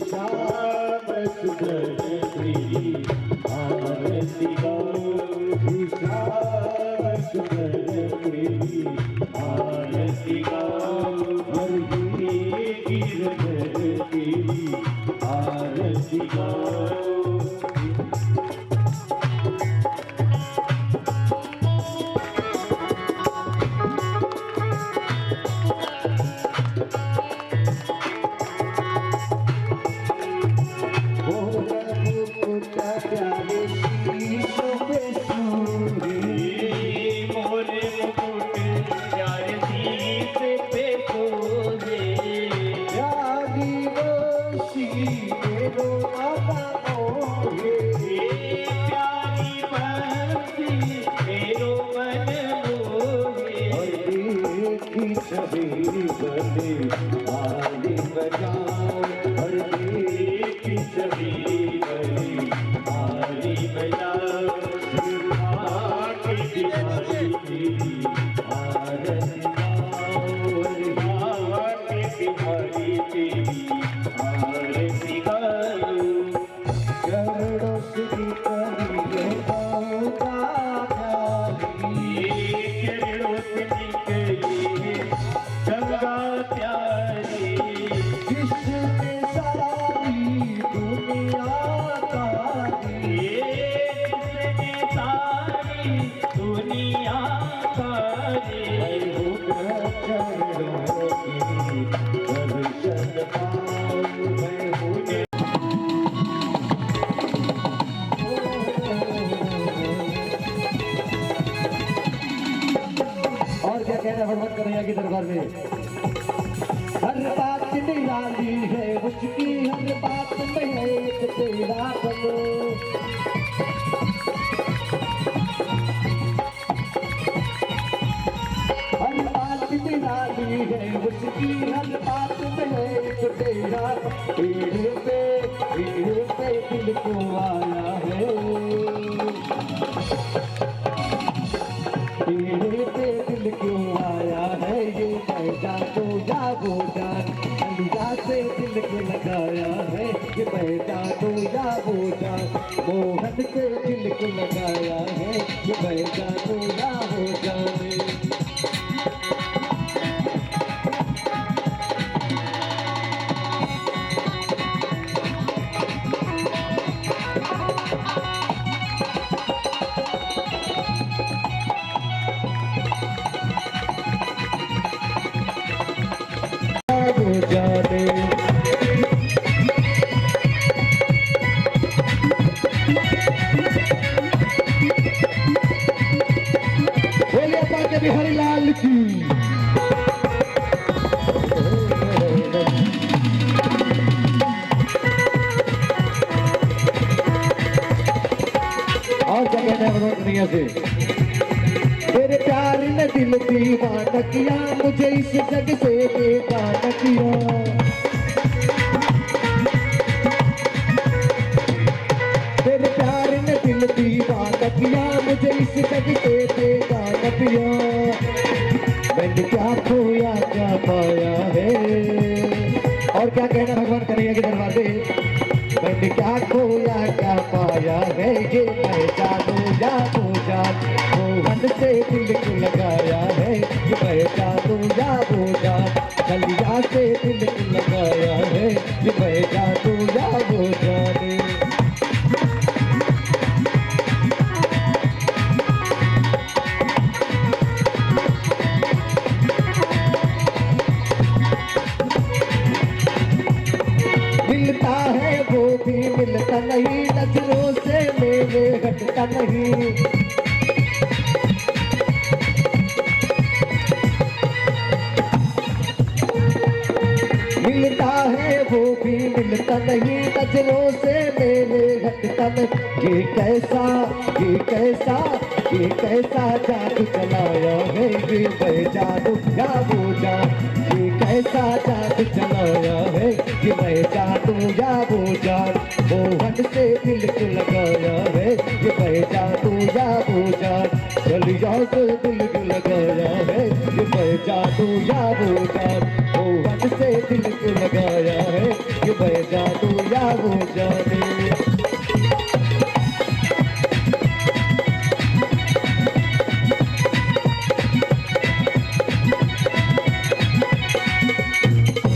शाबश गणपति आरती गाओ शाबश गणपति आरती गाओ हर गिरधर की आरती गाओ भगवत कन्हैया के दरबार में हर बात निराली है उसकी हर बात में है एक तेरा बनो हर बात निराली है उसकी हर बात में है एक तेरा पीढ़ पे दिल को आया है दिल क्यों आया है ये पैदा तो जागो जान अलिया से दिल को लगाया है ये पैदा तो जागो जान मोहन से दिल को लगाया है ये पैदा तो जागो जान बिहारी लाल की और क्या कहना है दुनिया से तेरे प्यार ने दिल दीवाना किया मुझे इस जग से बेगाना किया तेरे प्यार ने दिल दीवाना किया मुझे इस जग से बेगाना किया मैंने क्या खोया क्या पाया है और क्या कहना भगवान कन्हैया के दरबार में मैंने क्या खोया क्या पाया है ये पहचानो जानो जान मोहन से दिल को लगाया है ये पहचानो जानो जान कलिया से दिल को लगाया है ये पहचानो जानो जान मिलता है वो भी मिलता नहीं नजरों से मेरे हटता नहीं मिलता है वो भी मिलता नहीं नजरों से मेरे हटता नहीं ये कैसा जादू चलाया है ये पहचानो या वो जान ये कैसा जादू चलाया है ये मैं जानू या वो जान मोहन से दिल को लगाया है ये मैं जानू या वो जान गलिया से दिल को लगाया है ये मैं जानू या वो जान मोहन से दिल को लगाया है ये मैं जानू या वो जाने।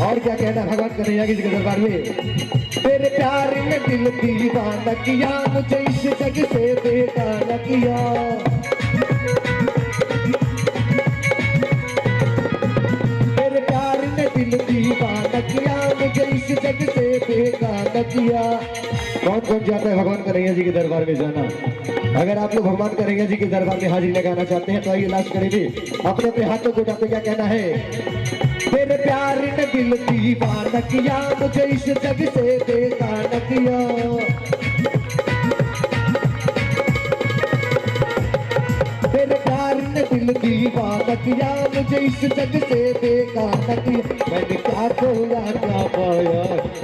और क्या कहना भगवान कन्हैया जी के दरबार में, तेरे प्यार ने दिल दीवाना किया, मुझे इस जग से बेगाना किया। तेरे प्यार ने दिल दीवाना किया, मुझे इस जग से बेगाना किया। कौन कौन जाता है भगवान कन्हैया जी के दरबार में जाना? अगर आप लोग भगवान कन्हैया जी के दरबार में हाजिरी लगाना चाहते हैं तो आइए लास्ट करेंगे, अपने अपने हाथों को उठाते। क्या कहना है? तेरे प्यार ने दिल दीवाना किया, मुझे इस जग से बेगाना किया। तेरे प्यार ने दिल दीवाना किया, मुझे इस जग से बेगाना किया। मैंने क्या खोया क्या पाया,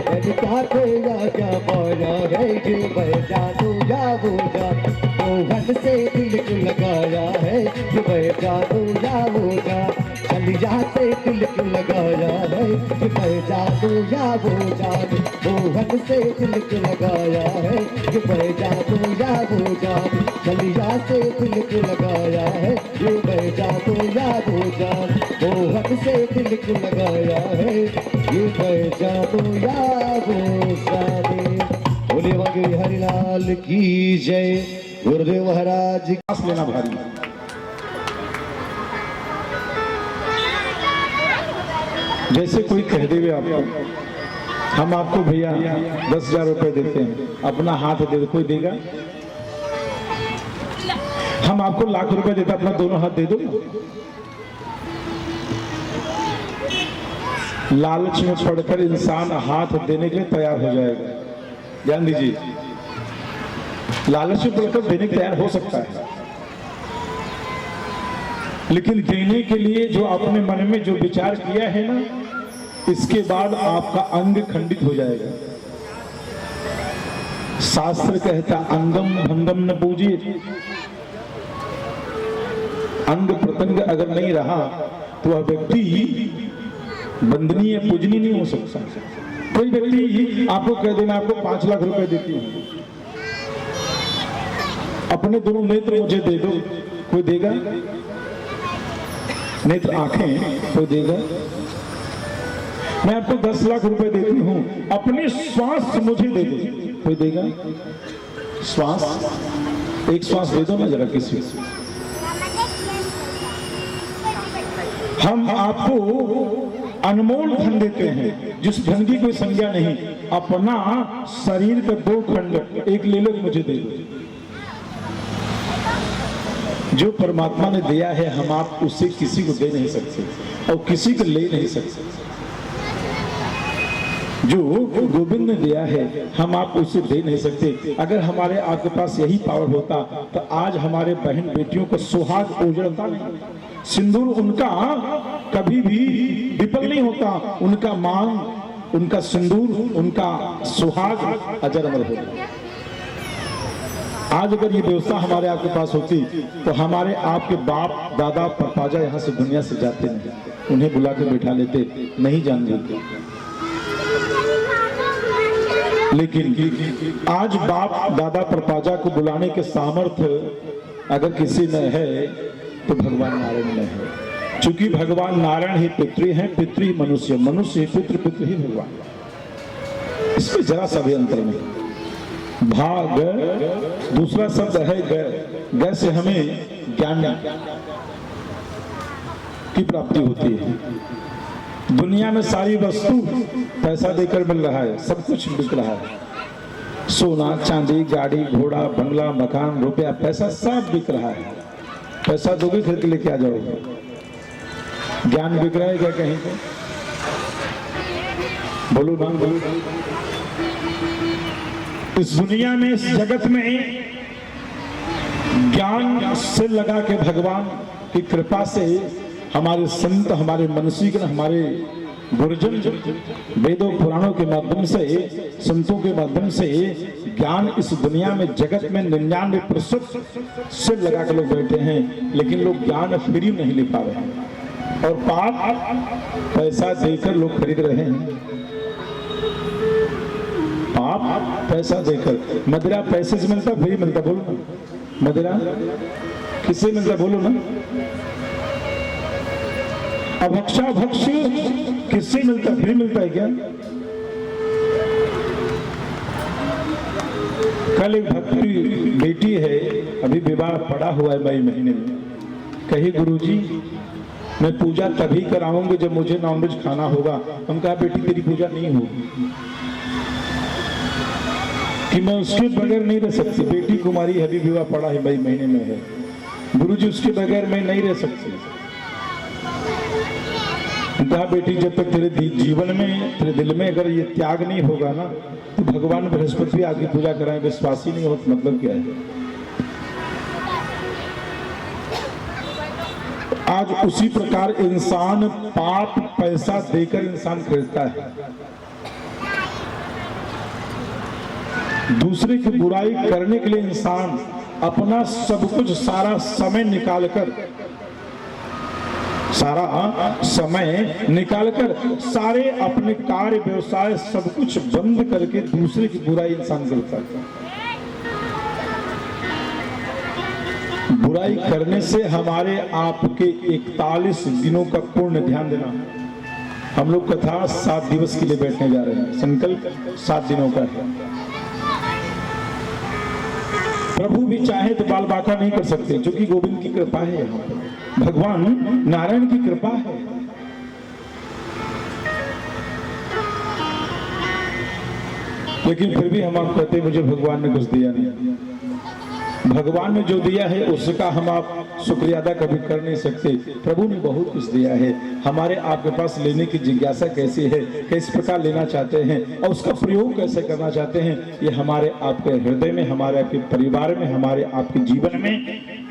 मैंने क्या खोया क्या पाया है, जो मैं जानू या वो जानू, मोहन से दिल को लगाया है, जो मैं जानू या वो जानू, चलिया से दिल को लगाया है, जो मैं जानू या वो जानू, मोहन से दिल को लगाया है, जो मैं जानू या वो जानू, चलिया से दिल को लगाया है, जो मैं जानू या वो जानू, मोहन से दिल को लगाया है, जो मैं जानू या वो जानू। बोले वगे हरिलाल की जय, गुरुदेव महाराज। सांस लेना भारी है। जैसे कोई कह देवे आपको, हम आपको भैया 10,000 रुपए देते हैं, अपना हाथ दे दो, कोई देगा? हम आपको लाख रुपए देते, अपना दोनों हाथ दे दो। लालच में पड़कर इंसान हाथ देने के लिए तैयार हो जाएगा, ध्यान दीजिए। लालच में पड़कर देने के तैयार हो सकता है, लेकिन देने के लिए जो आपने मन में जो विचार किया है ना, इसके बाद आपका अंग खंडित हो जाएगा। शास्त्र कहता अंगम भंगम न पूजिए, अंग प्रत्यंग अगर नहीं रहा तो वह व्यक्ति वंदनीय पूजनीय नहीं हो सकता। कोई व्यक्ति आपको कह देना आपको 5 लाख रुपए देती हूं, अपने दोनों नेत्र मुझे दे दो, कोई देगा? नेत्र आंखें कोई देगा? मैं आपको 10 लाख रुपए देती हूं, अपने श्वास मुझे दे दो, कोई देगा? श्वास, एक श्वास दे दो ना जरा किसी। हम आपको अनमोल धन देते हैं, जिस धन की कोई संज्ञा नहीं, अपना शरीर का 2 खंड, एक ले लो मुझे दे दो। जो परमात्मा ने दिया है हम आप उससे किसी को दे नहीं सकते और किसी को ले नहीं सकते। जो गोविंद ने दिया है हम आप उसे दे नहीं सकते। अगर हमारे आपके पास यही पावर होता तो आज हमारे बहन बेटियों को सुहाग उजड़ता नहीं, सिंदूर उनका कभी भी विफल नहीं होता, उनका मांग, उनका सिंदूर, उनका सुहाग अजर अमर होता। आज अगर ये व्यवस्था हमारे आपके पास होती तो हमारे आपके बाप दादा परपाजा यहाँ से दुनिया से जाते नहीं, उन्हें बुला के बैठा लेते, नहीं जान देते। लेकिन आज बाप दादा परपाजा को बुलाने के सामर्थ्य अगर किसी में है तो भगवान नारायण में है। चूंकि भगवान नारायण ही पितृ हैं, पितृ मनुष्य, मनुष्य ही पितृ, पितृ ही भगवान। इसमें जरा सा भी अंतर नहीं। भाग दूसरा शब्द है ग, ग से हमें ज्ञान की प्राप्ति होती है। दुनिया में सारी वस्तु पैसा देकर मिल रहा है, सब कुछ बिक रहा है, सोना चांदी गाड़ी घोड़ा बंगला मकान रुपया पैसा सब बिक रहा है। पैसा दोगे खरीद के लेके आ जाओगे। ज्ञान बिक रहा है क्या कहीं पे? बोलो ना, बोलो। इस दुनिया में, इस जगत में ज्ञान से लगा के भगवान की कृपा से हमारे संत, हमारे मनसीगण, हमारे गुरुजन वेदों पुराणों के माध्यम से, संतों के माध्यम से ज्ञान इस दुनिया में जगत में 99% से लगा के लोग बैठे हैं, लेकिन लोग ज्ञान फ्री नहीं ले पा रहे हैं और पाप पैसा देकर लोग खरीद रहे हैं। पाप पैसा देकर। मदिरा पैसे से मिलता, फ्री मिलता? बोलो ना, मदिरा किससे मिलता? बोलो ना। अभक्षा भक्ष किससे मिलता? फ्री मिलता है क्या? कल एक भक्ति बेटी है, अभी विवाह पड़ा हुआ है मई महीने में, कही गुरुजी मैं पूजा तभी कराऊंगी जब मुझे नॉनवेज खाना होगा। हम कहा बेटी तेरी पूजा नहीं होगी, कि मैं उसके बगैर नहीं रह सकती। बेटी कुमारी है, अभी विवाह पड़ा है, मई महीने में है। गुरुजी उसके बगैर मैं नहीं रह सकती। कहा बेटी जब तक तेरे जीवन में, तेरे दिल में अगर ये त्याग नहीं होगा ना, तो भगवान बृहस्पति आगे पूजा कराएं, विश्वासी नहीं हो तो मतलब क्या है? आज उसी प्रकार इंसान पाप पैसा देकर इंसान खरीदता है। दूसरे की बुराई करने के लिए इंसान अपना सब कुछ, सारा समय निकालकर, सारे अपने कार्य व्यवसाय सब कुछ बंद करके दूसरे की बुराई इंसान करता है। बुराई करने से हमारे आपके 41 दिनों का पूर्ण ध्यान देना। हम लोग कथा 7 दिवस के लिए बैठने जा रहे हैं, संकल्प 7 दिनों का है। प्रभु भी चाहे तो बाल बाका नहीं कर सकते, क्योंकि गोविंद की कृपा है, यहाँ पर भगवान नारायण की कृपा है। लेकिन फिर भी हम आप कहते मुझे भगवान ने कुछ दिया नहीं। भगवान ने जो दिया है उसका हम आप शुक्रिया अदा कभी कर नहीं सकते। प्रभु ने बहुत कुछ दिया है, हमारे आपके पास लेने की जिज्ञासा कैसी है, किस प्रकार लेना चाहते हैं और उसका प्रयोग कैसे करना चाहते हैं, ये हमारे आपके हृदय में, हमारे आपके परिवार में, हमारे आपके जीवन में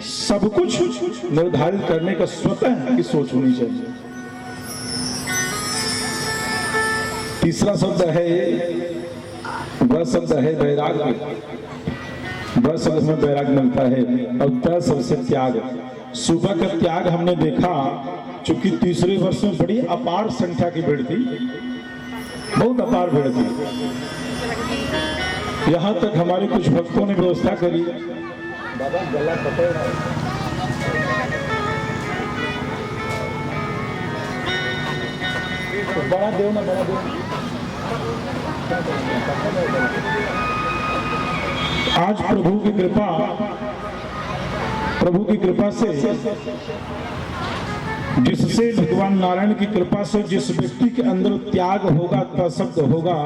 सब कुछ निर्धारित करने का स्वतः की सोच होनी चाहिए। तीसरा शब्द है, वह शब्द है वैराग्य। बस में वैराग्य मिलता है। और 10 सबसे त्याग, सुबह का त्याग हमने देखा, चूंकि तीसरे वर्ष में बड़ी अपार संख्या की भीड़ थी, बहुत अपार भीड़ थी। यहाँ तक हमारे कुछ भक्तों ने व्यवस्था करी, बाबा गला पकड़ रहा है, बड़ा देव ना, बड़ा देव। आज प्रभु की कृपा से, जिससे भगवान नारायण की कृपा से जिस व्यक्ति के अंदर त्याग होगा, तशब्द होगा,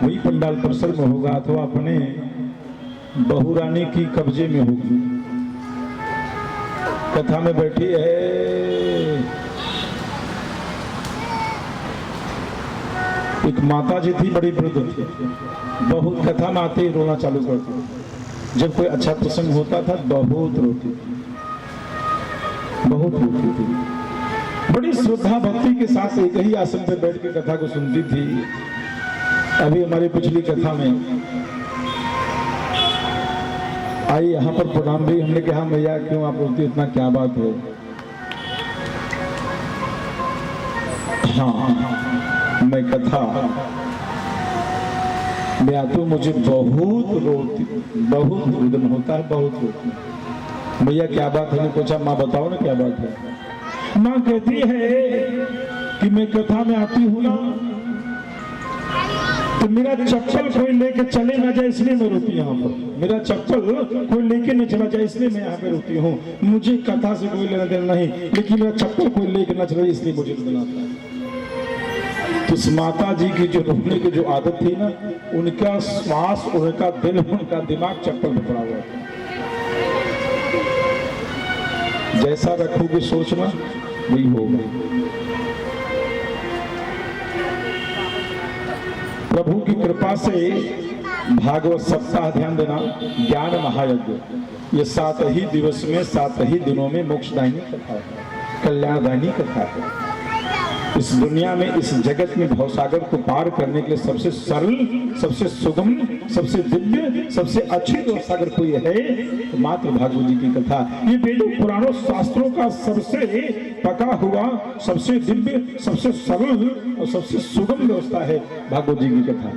वही पंडाल प्रसन्न होगा अथवा अपने बहुरानी की कब्जे में होगी। कथा में बैठी है एक माता जी थी, बड़ी वृद्ध थी, बहुत कथा में आते ही रोना चालू करती। जब कोई अच्छा प्रसंग होता था बहुत रोती थी, बहुत रोती थी। बड़ी श्रद्धा भक्ति के साथ एक ही आसन पे बैठ के कथा को सुनती थी। अभी हमारी पिछली कथा में आई, यहाँ पर प्रणाम भी, हमने कहा भैया क्यों आप रोती, इतना क्या बात है? हाँ, मैं कथा मैं आती हूँ, मुझे बहुत रुदन होता है, बहुत रोती। भैया क्या बात है? पूछा, माँ बताओ ना क्या बात है। माँ कहती है कि मैं कथा में आती हूँ ना, तो मेरा चप्पल कोई लेके चले ना जाए इसलिए मैं रोती। यहाँ पर मेरा चप्पल कोई लेके नहीं चला जाए इसलिए मैं यहाँ पे रोती हूँ। मुझे कथा से कोई लेना देना नहीं, लेकिन मेरा चप्पल कोई लेके ना चला इसलिए मुझे रुदन आता है। तो इस माता जी की जो रोने की जो आदत थी ना, उनका श्वास, उनका दिल, उनका दिमाग चप्पल में पड़ा हुआ था। जैसा रखोगे सोचना वही होगा। प्रभु की कृपा से भागवत सप्ताह, ध्यान देना, ज्ञान महायज्ञ, ये 7 ही दिवस में, 7 ही दिनों में मोक्षदायिनी कथा है, कल्याणदायिनी कथा है। इस दुनिया में, इस जगत में भवसागर को पार करने के लिए सबसे सरल, सबसे सुगम, सबसे दिव्य, सबसे अच्छी व्यवस्था अगर कोई है तो मात्र भागवत जी की कथा। ये वेदों पुराणों शास्त्रों का सबसे पका हुआ, सबसे दिव्य, सबसे सरल और सबसे सुगम व्यवस्था है भागवत जी की कथा।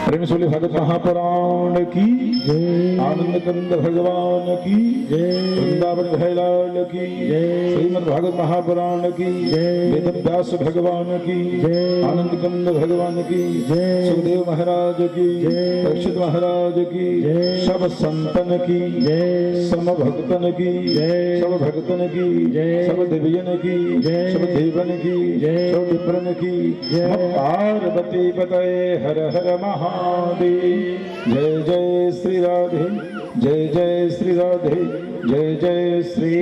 प्रेम से बोले भागवत महापुराण की जय आनंद कंद भगवान की जय वृंदावन भैलाल की जय श्रीमद् भागवत महापुराण की जय वेद व्यास भगवान की जय आनंद कंद भगवान की जय सुखदेव महाराज की जय परीक्षित महाराज की जय सब संतन की जय सम भक्तन की जय सब भक्तन की जय सब देवियन की जय सब देवन की जय सब विप्रन की जय पार्वती पतये हर हर महादेव जय जय श्री राधे जय जय श्री राधे जय जय श्री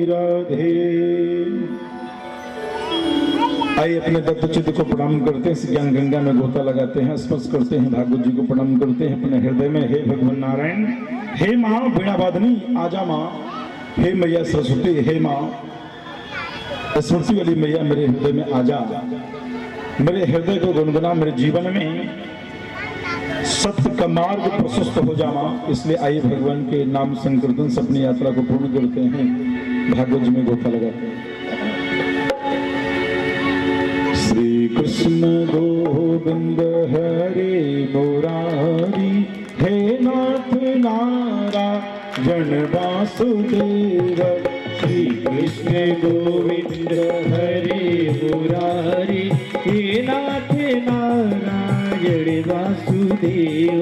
राधे। आइए अपने दत्त चित्त को प्रणाम करते हैं, इस ज्ञान गंगा में गोता लगाते हैं, स्पर्श करते हैं, भागवत जी को प्रणाम करते हैं अपने हृदय में। हे भगवान नारायण, हे माँ वीणा वादनी आजा माँ, हे मैया सरस्वती, हे माँ स्मृति वाली मैया मेरे हृदय में आजा, मेरे हृदय को गुनगुना, मेरे जीवन में सत्य का मार्ग प्रशस्त हो जा माँ। इसलिए आइए भगवान के नाम संकीर्तन से अपनी यात्रा को पूर्ण करते हैं, भागवत जी में गोता लगाते हैं। श्री कृष्ण गोविंद हरे मुरारी, हे नाथ नारायण वासुदेव। श्री कृष्ण गोविंद हरे मुरारी, हे नाथ नारायण वासुदेव।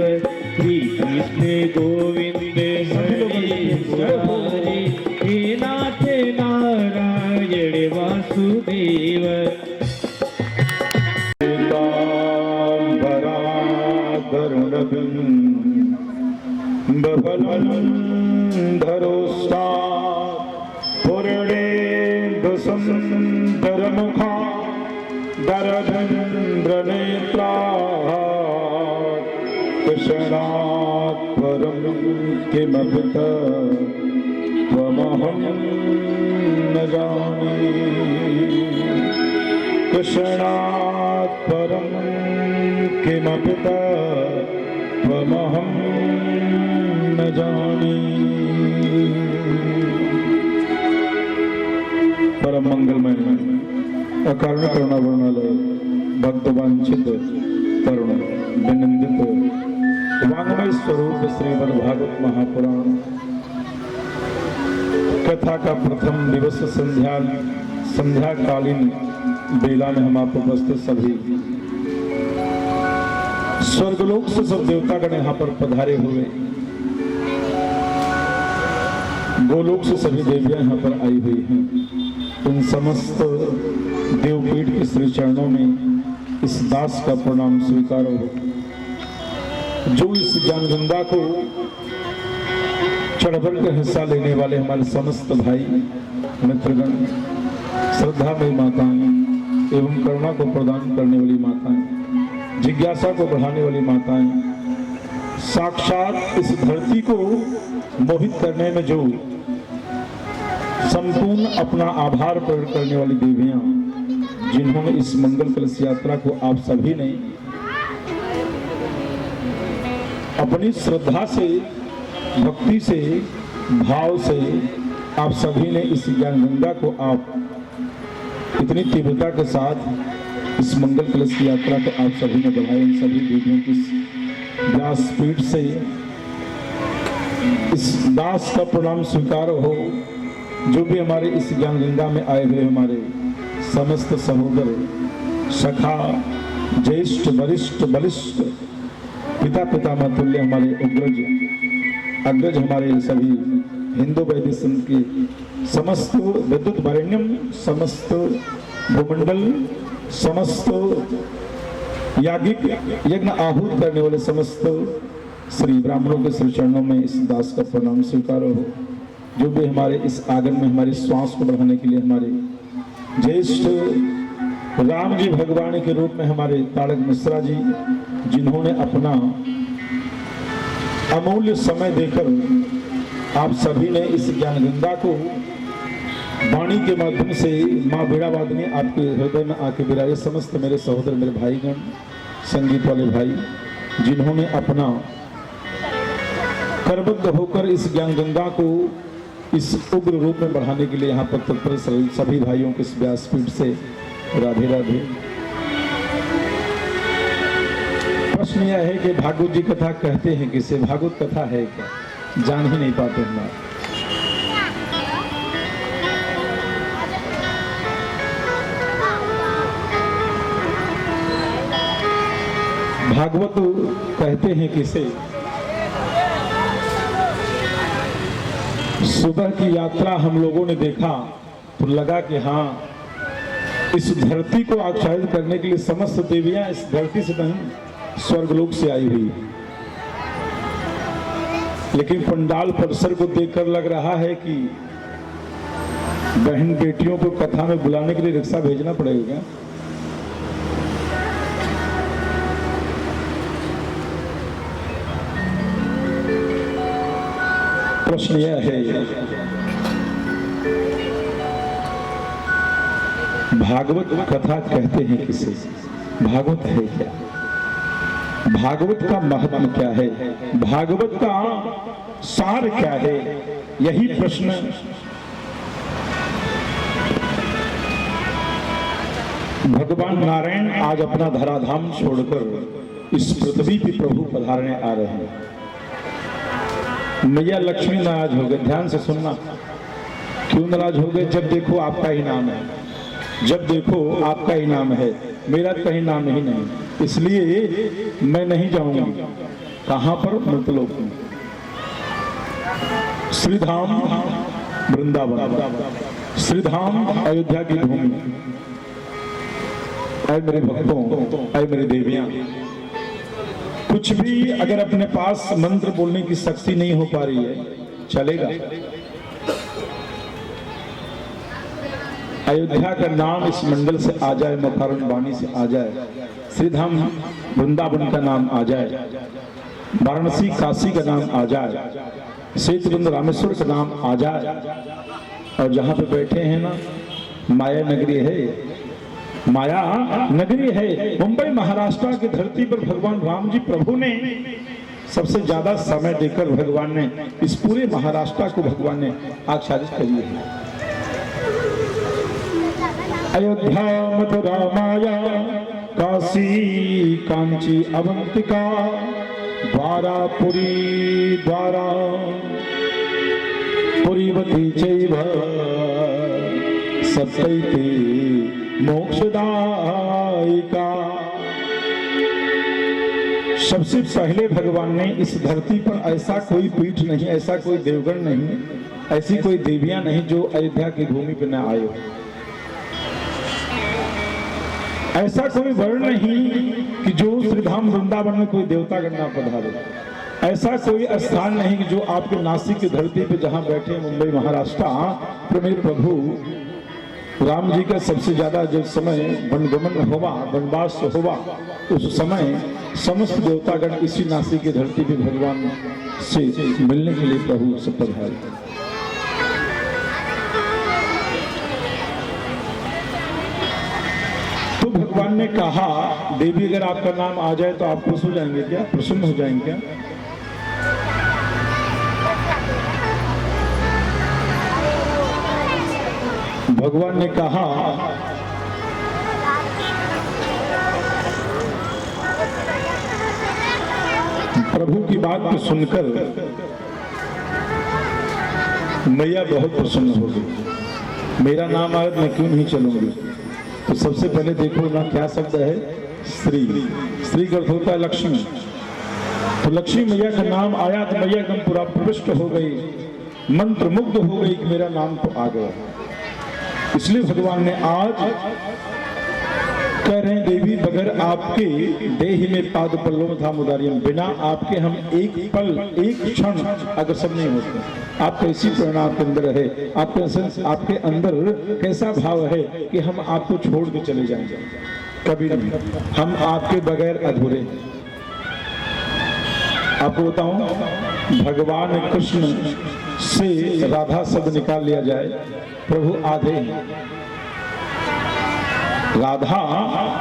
श्री कृष्ण गोविंद हरे मुरारी, हे नाथ नारायण वासुदेव। धरोष्टा पूर्णे सुंदरमुखा दरधन्द्र नेत्रा कृष्णात् परं किमपि त्वमहं न जाने। कृष्णात् परं किमपि त्वमहं न जाने। परम मंगलमय अकारण करुणा वर्णालय भक्तवांछित करुण विनंदित वांगमय स्वरूप श्रीमद् भागवत महापुराण कथा का प्रथम दिवस संध्याकालीन बेला में हम आपको उपस्थित सभी स्वर्गलोक से सब देवतागण यहाँ पर पधारे हुए, गोलोक से सभी देवियां यहाँ पर आई हुई हैं। उन समस्त देवपीठ के श्री चरणों में इस दास का प्रणाम स्वीकार हो, जो इस ज्ञान गंगा को चढ़-बढ़ कर हिस्सा लेने वाले हमारे समस्त भाई मित्रगण, श्रद्धा में माताएं एवं करुणा को प्रदान करने वाली माताएं, जिज्ञासा को बढ़ाने वाली माताएं, साक्षात इस धरती को मोहित करने में जो संपूर्ण अपना आभार प्रकट करने वाली देवियां, जिन्होंने इस मंगल कलश यात्रा को आप सभी ने अपनी श्रद्धा से, भक्ति से, भाव से आप सभी ने इस ज्ञान गंगा को आप इतनी तीव्रता के साथ इस मंगल कलश की यात्रा को आप सभी ने बढ़ाया। इन सभी देवियों की व्यासपीठ से इस दास का प्रणाम स्वीकार हो। जो भी हमारे इस ज्ञान गंगा में आए हुए हमारे समस्त सहोदर, सखा, ज्येष्ठ, वरिष्ठ, बलिष्ठ, पिता पितामह तुल्य हमारे अग्रज हमारे सभी हिंदू वैदिक संघ के समस्त विद्युत वरेण्यम, समस्त भूमंडल, समस्त याज्ञिक यज्ञ आहूत करने वाले समस्त श्री ब्राह्मणों के श्री चरणों में इस दास का प्रणाम स्वीकार हो। जो भी हमारे इस आंगन में हमारी श्वास को बढ़ाने के लिए हमारे ज्येष्ठ राम जी भगवान के रूप में हमारे तारक मिश्रा जी, जिन्होंने अपना अमूल्य समय देकर आप सभी ने इस ज्ञान गंगा को वाणी के माध्यम से माँ वीणा वादनी आपके हृदय में आके विराजे। समस्त मेरे सहोदर, मेरे भाईगण, संगीत वाले भाई, जिन्होंने अपना करबद्ध होकर इस ज्ञान गंगा को इस उग्र रूप में बढ़ाने के लिए यहाँ पर तत्पर सभी भाइयों के इस व्यासपीठ से राधे राधे। प्रश्न यह है कि भागवत जी कथा कहते हैं किसे, भागवत कथा है क्या, जान ही नहीं पाते हम लोग। भागवत कहते हैं किसे? सुबह की यात्रा हम लोगों ने देखा तो लगा कि हाँ, इस धरती को आच्छादित करने के लिए समस्त देवियां इस धरती से नहीं स्वर्गलोक से आई हुई, लेकिन पंडाल परिसर को देखकर लग रहा है कि बहन बेटियों को कथा में बुलाने के लिए रिक्शा भेजना पड़ेगा। प्रश्न यह है, भागवत कथा कहते हैं किसे? भागवत है क्या? भागवत का महत्व क्या है? भागवत का सार क्या है? यही प्रश्न भगवान नारायण आज अपना धराधाम छोड़कर इस पृथ्वी पे प्रभु पधारने आ रहे हैं। मैया लक्ष्मी नाराज हो गए, ध्यान से सुनना। क्यों नाराज हो गए? जब देखो आपका ही नाम है, जब देखो आपका ही नाम है, मेरा कहीं नाम ही नहीं, इसलिए मैं नहीं जाऊंगी। कहां पर? मृतलोक में, श्रीधाम वृंदावन, श्रीधाम अयोध्या की भूमि। ऐ मेरे भक्तों, ऐ मेरी देवियां, कुछ भी अगर अपने पास मंत्र बोलने की शक्ति नहीं हो पा रही है, चलेगा। अयोध्या का नाम इस मंडल से आ जाए, मखारण वाणी से आ जाए, श्रीधाम वृंदावन का नाम आ जाए, वाराणसी काशी का नाम आ जाए, सेतुबंध रामेश्वर का नाम आ जाए, और जहां पे बैठे हैं ना, माया नगरी है, माया नगरी है, मुंबई महाराष्ट्र की धरती पर भगवान राम जी प्रभु ने सबसे ज्यादा समय देकर भगवान ने इस पूरे महाराष्ट्र को भगवान ने आच्छादित करी है। अयोध्या मथुरा माया काशी कांची अवंतिका द्वारा पुरी द्वारा पुरीवती चैव सप्तैते मोक्षदायिका। सबसे पहले भगवान ने इस धरती पर ऐसा कोई पीठ नहीं, ऐसा कोई देवगण नहीं, ऐसी कोई देवियां नहीं जो अयोध्या की भूमि पर न आए। ऐसा कोई वर्ण नहीं कि जो श्रीधाम वृंदावन में कोई देवता गण ना पधारे। ऐसा कोई स्थान नहीं कि जो आपके नासिक की धरती पे जहां बैठे मुंबई महाराष्ट्र, तो मेरे प्रभु राम जी का सबसे ज्यादा जो समय वनगमन हुआ, वनवास हुआ, उस समय समस्त देवतागण इसी नासिक की धरती पे भगवान से मिलने के लिए प्रभु से पधारे। तो भगवान ने कहा, देवी अगर आपका नाम आ जाए तो आप खुश हो जाएंगे क्या, प्रसन्न हो जाएंगे क्या? भगवान ने कहा, प्रभु की बात को सुनकर मैया बहुत प्रसन्न हो गई। मेरा नाम आया तो मैं क्यों नहीं चलूंगी। तो सबसे पहले देखो ना क्या शब्द है, स्त्री। स्त्री का अर्थ होता है लक्ष्मी। तो लक्ष्मी मैया का नाम आया तो मैया एकदम पूरा प्रविष्ट हो गई, मंत्र मुग्ध हो गई कि मेरा नाम तो आ गया। इसलिए भगवान ने आज कह रहे हैं, देवी बगैर आपके देहि में पाद पल्लव था मुदारियम, बिना आपके हम एक पल एक क्षण अग्रसर नहीं होते। आप कैसी प्रेरणा आपके अंदर है, आपके अंदर कैसा भाव है कि हम आपको छोड़ के चले जाएंगे, कभी नहीं। हम आपके बगैर अधूरे। आपको बताऊं, भगवान कृष्ण से राधा शब्द निकाल लिया जाए, प्रभु आधे हैं। राधा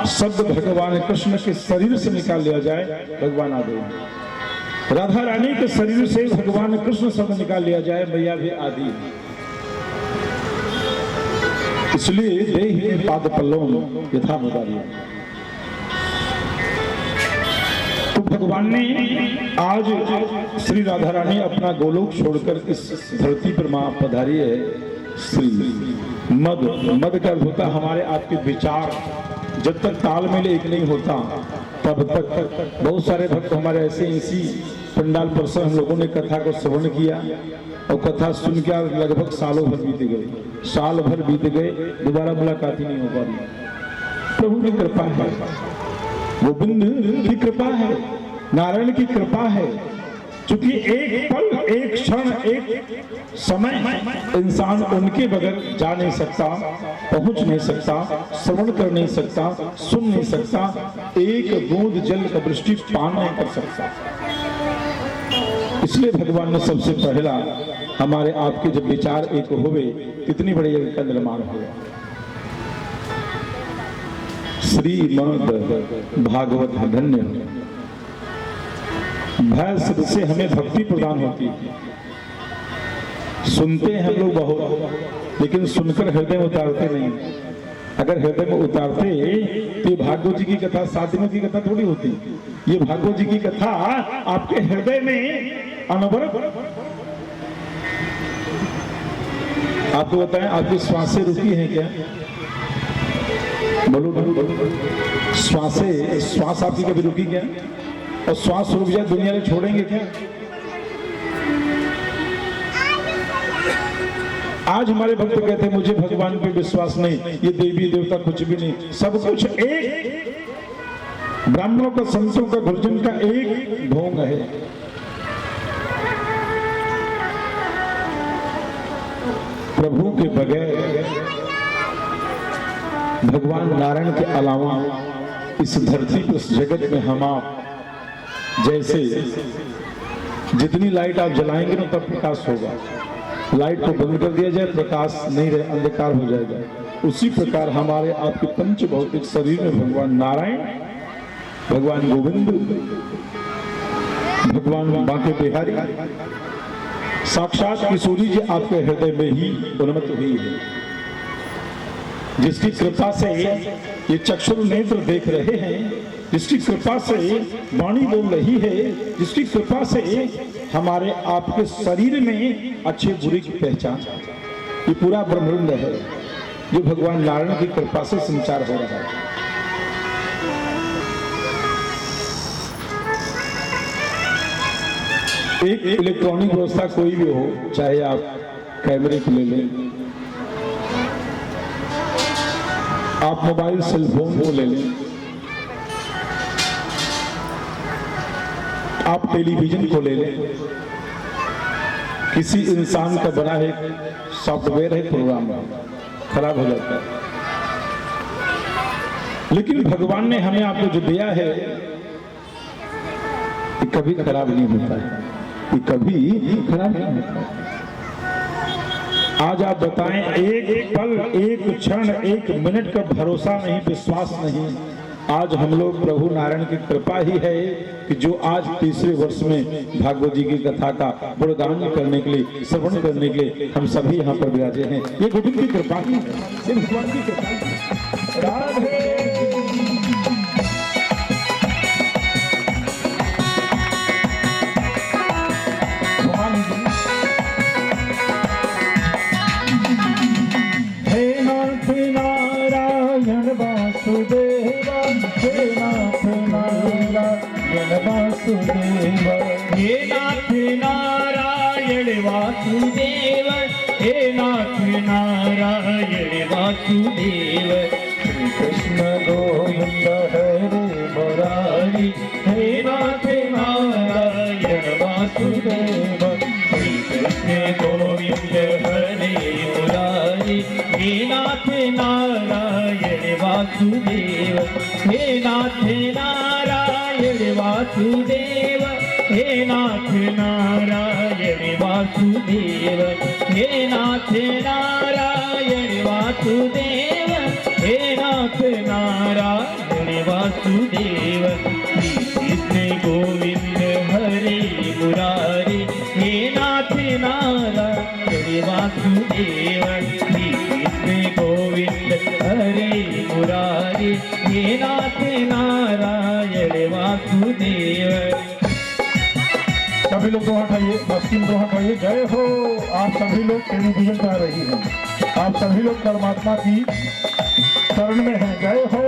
शब्द भगवान कृष्ण के शरीर से निकाल लिया जाए, भगवान आधे हैं। राधा रानी के शरीर से भगवान कृष्ण शब्द निकाल लिया जाए, मैया भी आधी है। इसलिए देहि पाद पल्लव यथा मुदारियम। तो भगवान ने आज श्री राधा रानी अपना गोलोक छोड़कर इस धरती पर मां पधारी है। श्री मद का अर्थ होता हमारे आपके विचार जब तक तालमेल एक नहीं होता तब तक बहुत सारे भक्त हमारे ऐसे इसी पंडाल पर से हम लोगों ने कथा को श्रवण किया और कथा सुन के लगभग सालों भर बीत गए, साल भर बीत गए, दोबारा मुलाकात ही नहीं हो पाई। प्रभु की कृपा है, गोविंद की कृपा है, नारायण की कृपा है। क्योंकि एक पल, एक क्षण, एक समय इंसान उनके बगैर जा नहीं सकता, पहुंच नहीं सकता, श्रवण कर नहीं सकता, सुन नहीं सकता, एक बूंद जल का दृष्टि पान नहीं कर सकता। इसलिए भगवान ने सबसे पहला हमारे आपके जब विचार एक हुए कितनी बड़ी जगह का निर्माण हुआ। श्रीमद् भागवत धन्य भय से हमें भक्ति प्रदान होती है। सुनते हैं हम लोग बहुत, लेकिन सुनकर हृदय में उतारते नहीं। अगर हृदय में उतारते तो ये भागवत जी की कथा 7 दिनों की कथा थोड़ी होती। ये भागवत जी की कथा आपके हृदय में अनवरत। आपको बताएं, आपकी श्वासें रुकी हैं क्या? बोलो बोलो बोलो। श्वास आपकी कभी रुकी क्या? और श्वास रुक जाए दुनिया में छोड़ेंगे क्या? आज हमारे भक्त कहते हैं मुझे भगवान पे विश्वास नहीं, ये देवी देवता कुछ भी नहीं, सब कुछ एक ब्राह्मणों का, संतों का, गुरुजन का एक ढोंग है। प्रभु के बगैर, भगवान नारायण के अलावा इस धरती पर, इस जगत में हम आप जैसे जितनी लाइट आप जलाएंगे ना तब प्रकाश होगा। लाइट को बंद कर दिया जाए, प्रकाश नहीं रहे, अंधकार हो जाएगा। उसी प्रकार हमारे आपके पंच भौतिक शरीर में भगवान नारायण, भगवान गोविंद, भगवान बांके बिहारी, साक्षात किशोरी जी आपके हृदय में ही उन्मत्त हुई है। जिसकी कृपा से ये चक्षुर नेत्र देख रहे हैं, जिसकी कृपा से वाणी बोल रही है, जिसकी कृपा से हमारे आपके शरीर में अच्छे बुरे की पहचान, ये पूरा ब्रह्मांड है जो भगवान नारायण की कृपा से संचार हो रहा है। एक इलेक्ट्रॉनिक व्यवस्था कोई भी हो, चाहे आप कैमरे को ले लें, आप मोबाइल सेलफोन को ले लें, आप टेलीविजन को ले लें, किसी इंसान का बना है सॉफ्टवेयर है, प्रोग्राम है, खराब हो जाता है। लेकिन भगवान ने हमें आपको जो दिया है ये कभी खराब नहीं होता है, ये कभी खराब नहीं होता है। आज आप बताएं, एक पल, एक क्षण, एक मिनट का भरोसा नहीं, विश्वास नहीं। आज हम लोग प्रभु नारायण की कृपा ही है कि जो आज तीसरे वर्ष में भागवत जी की कथा का गुणगान करने के लिए, श्रवण करने के लिए हम सभी यहाँ पर विराजे हैं। ये गोविंद की कृपा ही है, ये भगवान की कृपा ही है। राधे हे नाथ नारायण वासुदेव, हे नाथ नारायण वासुदेव, श्री कृष्ण गोविंद हरे मुरारी, हे नाथ नारायण वासुदेव, श्री कृष्ण गोविंद हरे मुरारी, हे नाथ नारायण वासुदेव, हे नाथ नारायण वासुदेव, हे नाथ नारायण वासुदेव, हे नाथ नारायण वासुदेव, हे नाथ नारायण वासुदेव, श्री कृष्ण गोविंद हरे मुरारी, हे नाथ नारायण वासुदेव, श्री कृष्ण गोविंद हरे मुरारी, हे नाथ नारायण वासुदेव, दो हटाइए, बस तीन दो हटाइए। जय हो। आप सभी लोग टेलीविजन पर आ रही हैं, आप सभी लोग परमात्मा की शरण में हैं। जय हो।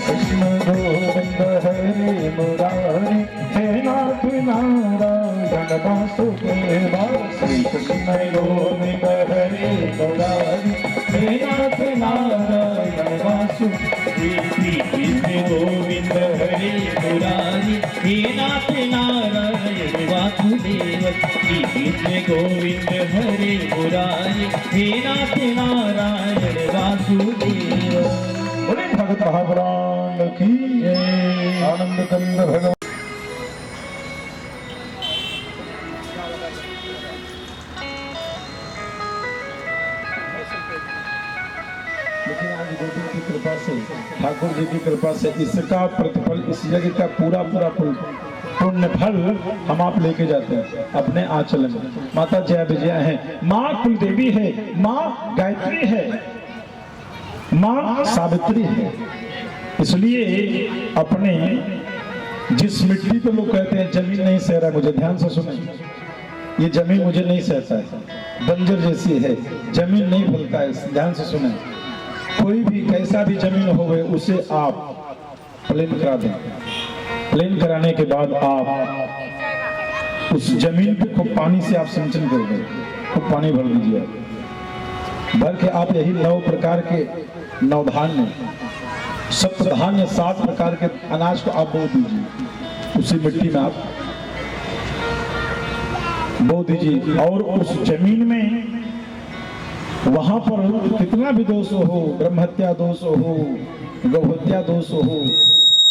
कृष्ण गोविंद हरे मुरारी, हे नाथ नारायण वासुदेवा। श्री कृष्ण गोविंद हरे मुरारी, हे नाथ नारायण वासुदेव। श्री कृष्ण गोविंद हरे मुरारी, हे नाथ नारायण वासुदेव। श्री कृष्ण गोविंद हरे मुरारी, हे नाथ नारायण वासुदेव। बोले भगत महापुराण की जय। आनंद कंद भगवान। लेकिन आज गोविंद की कृपा से, ठाकुर जी की कृपा से इसका प्रतिफल, इस यज्ञ का पूरा पुण्य फल हम आप लेके जाते हैं अपने आंचल में। माता जय विजया है, माँ कुलदेवी है, माँ गायत्री है, माँ सावित्री है। इसलिए अपने जिस मिट्टी पे लोग कहते हैं जमीन नहीं सह रहा, मुझे ध्यान से सुने, ये जमीन मुझे नहीं सहता है, बंजर जैसी है, जमीन नहीं फलता है। ध्यान से सुने, कोई भी कैसा भी जमीन हो गए उसे आप प्लेन करा दें। प्लेन कराने के बाद आप उस जमीन पे खूब पानी से आप सिंचन कर दें, खूब पानी भर दीजिए। भर के आप यही 9 प्रकार के नवधान्य, सप्तधान्य, 7 प्रकार के अनाज को आप बो दीजिए। उसी मिट्टी में आप बो दीजिए और उस जमीन में वहां पर कितना भी दोष हो, ब्रह्महत्या दोष हो, गौहत्या दोष हो,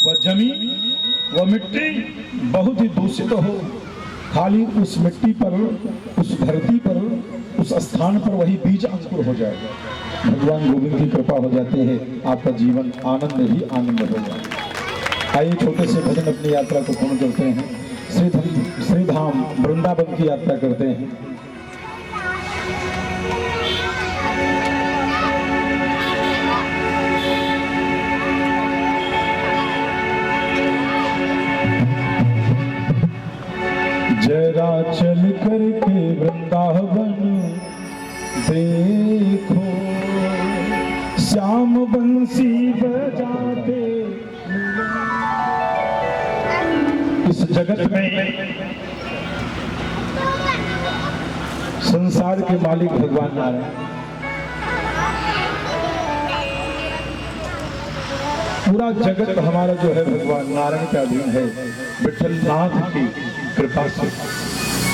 वह जमीन, वह मिट्टी बहुत ही दूषित हो, खाली उस मिट्टी पर, उस धरती पर, उस स्थान पर वही बीज अंकुर हो जाएगा। भगवान गोविंद की कृपा हो जाती है, आपका जीवन आनंद ही आनंद हो जाए। आइए छोटे से भजन अपनी यात्रा को पूर्ण करते हैं। श्रीधाम वृंदावन की यात्रा करते हैं। जरा चल करके वृंदावन देखो, श्याम बंसी बजाते। इस जगत में संसार के मालिक भगवान नारायण, पूरा जगत हमारा जो है भगवान नारायण के अधीन है। विठल नाथ की कृपा से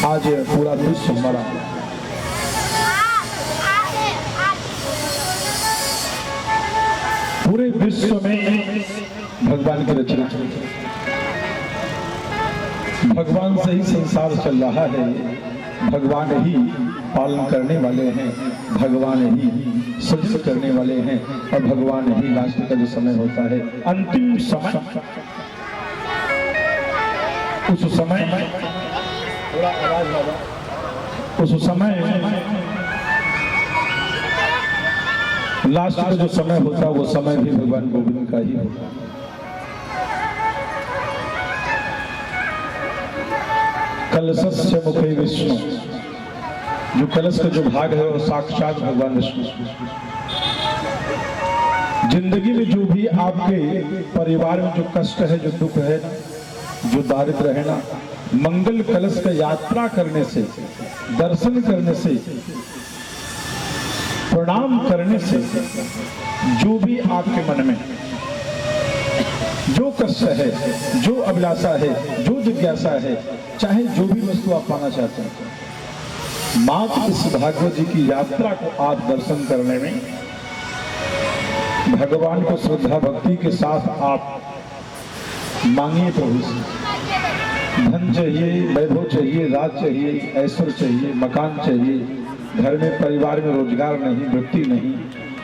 आज पूरा विश्व हमारा, पूरे विश्व में भगवान की रचना, भगवान से ही संसार चल रहा है, भगवान ही पालन करने वाले हैं, भगवान ही सृजन करने वाले हैं और भगवान ही लास्ट का जो समय होता है, अंतिम समय, उस समय, उस समय लास्ट का जो समय होता है वो समय भी भगवान गोविंद का ही होता है। कलशस्य मुखे विष्णु, जो कलश का जो भाग है वो साक्षात भगवान विष्णु। जिंदगी में जो भी आपके परिवार में जो कष्ट है, जो दुख है, जो दारिद्र है ना, मंगल कलश का यात्रा करने से, दर्शन करने से, प्रणाम करने से, जो भी आपके मन में जो कष्ट है, जो अभिलाषा है, जो जिज्ञासा है, चाहे जो भी वस्तु आप पाना चाहते हैं, मात्र इस भागवत जी की यात्रा को आप दर्शन करने में भगवान को श्रद्धा भक्ति के साथ आप मांगिए। प्रभु से धन चाहिए, वैभव चाहिए, राज चाहिए, ऐश्वर्य चाहिए, मकान चाहिए, घर में परिवार में रोजगार नहीं, वृत्ति नहीं,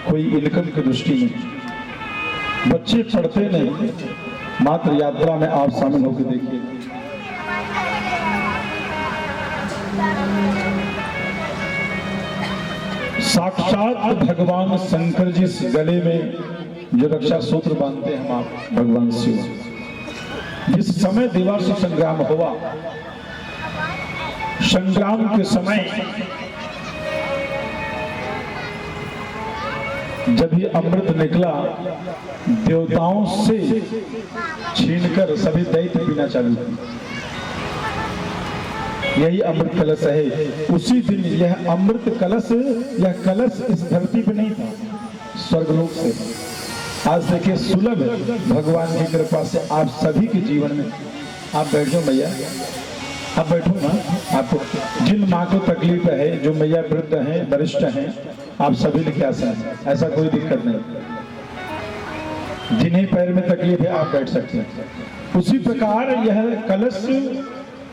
कोई इनकम की दृष्टि नहीं, बच्चे पढ़ते नहीं, मात्र यात्रा में आप शामिल होकर देखिए। साक्षात भगवान शंकर जी इस गले में जो रक्षा सूत्र बांधते हैं हम आप भगवान शिव। जिस समय देवासुर संग्राम हुआ, संग्राम के समय जब ये अमृत निकला, देवताओं से छीनकर सभी दैत्य पीना चालू किया। यही अमृत कलश है। उसी दिन यह अमृत कलश, यह कलश इस धरती पे नहीं था, स्वर्गलोक से था। आज देखिए सुलभ भगवान की कृपा से आप सभी के जीवन में। आप बैठो मैया, आप बैठो ना। आपको जिन माँ को तकलीफ है, जो मैया वृद्ध हैं, वरिष्ठ हैं, आप सभी ने क्या ऐसा कोई दिक्कत नहीं। जिन्हें पैर में तकलीफ है आप बैठ सकते हैं। उसी प्रकार यह कलश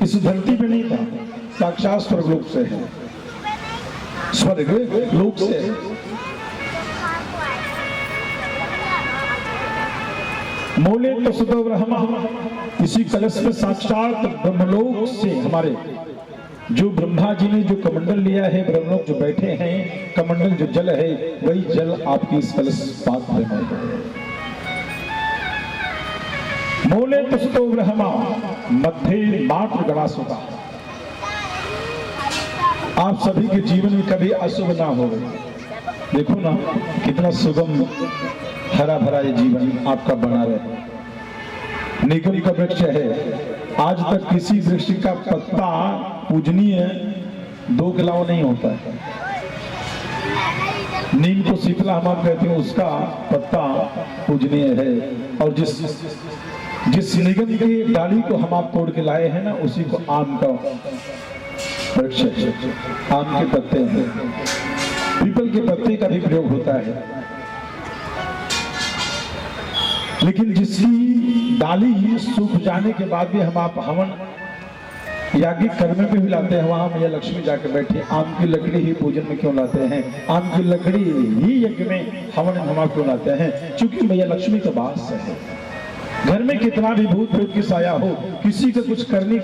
इस धरती पे नहीं था, साक्षात स्वर्गलोक से है, स्वर्ग लोक से है। मोले तो सुतो ब्रह्मा, इसी कलश में साक्षात ब्रह्मलोक से हमारे जो ब्रह्मा जी ने जो कमंडल लिया है, ब्रह्मलोक जो बैठे हैं, कमंडल जो जल है वही जल आपकी इस कलश पात्र में है। मोले तसतो ब्रह्मा मध्य मात्र गणासुता। आप सभी के जीवन में कभी अशुभ ना हो। देखो ना कितना सुगम हरा भरा ये जीवन आपका बना रहे। नीलम का वृक्ष है, आज तक किसी वृक्ष का पत्ता पूजनीय दो के अलावा नहीं होता है। नीम को शीतला हम आप कहते हैं, उसका पत्ता पूजनीय है। और जिस निगम की डाली को हम आप तोड़ के लाए हैं ना, उसी को आम का वृक्ष है, आम के पत्ते हैं। पीपल के पत्ते का भी प्रयोग होता है। लेकिन जिसकी डाली सूख जाने के बाद भी हम आप हवन याज्ञिक कर्म में भी लाते हैं, वहां मैया लक्ष्मी जाकर बैठी। आम की लकड़ी ही पूजन में क्यों लाते हैं? आम की लकड़ी ही यज्ञ में हवन हम आप क्यों लाते हैं? क्योंकि मैया लक्ष्मी का वास है। घर में कितना भी भूत प्रेत की साया हो, किसी का कुछ करने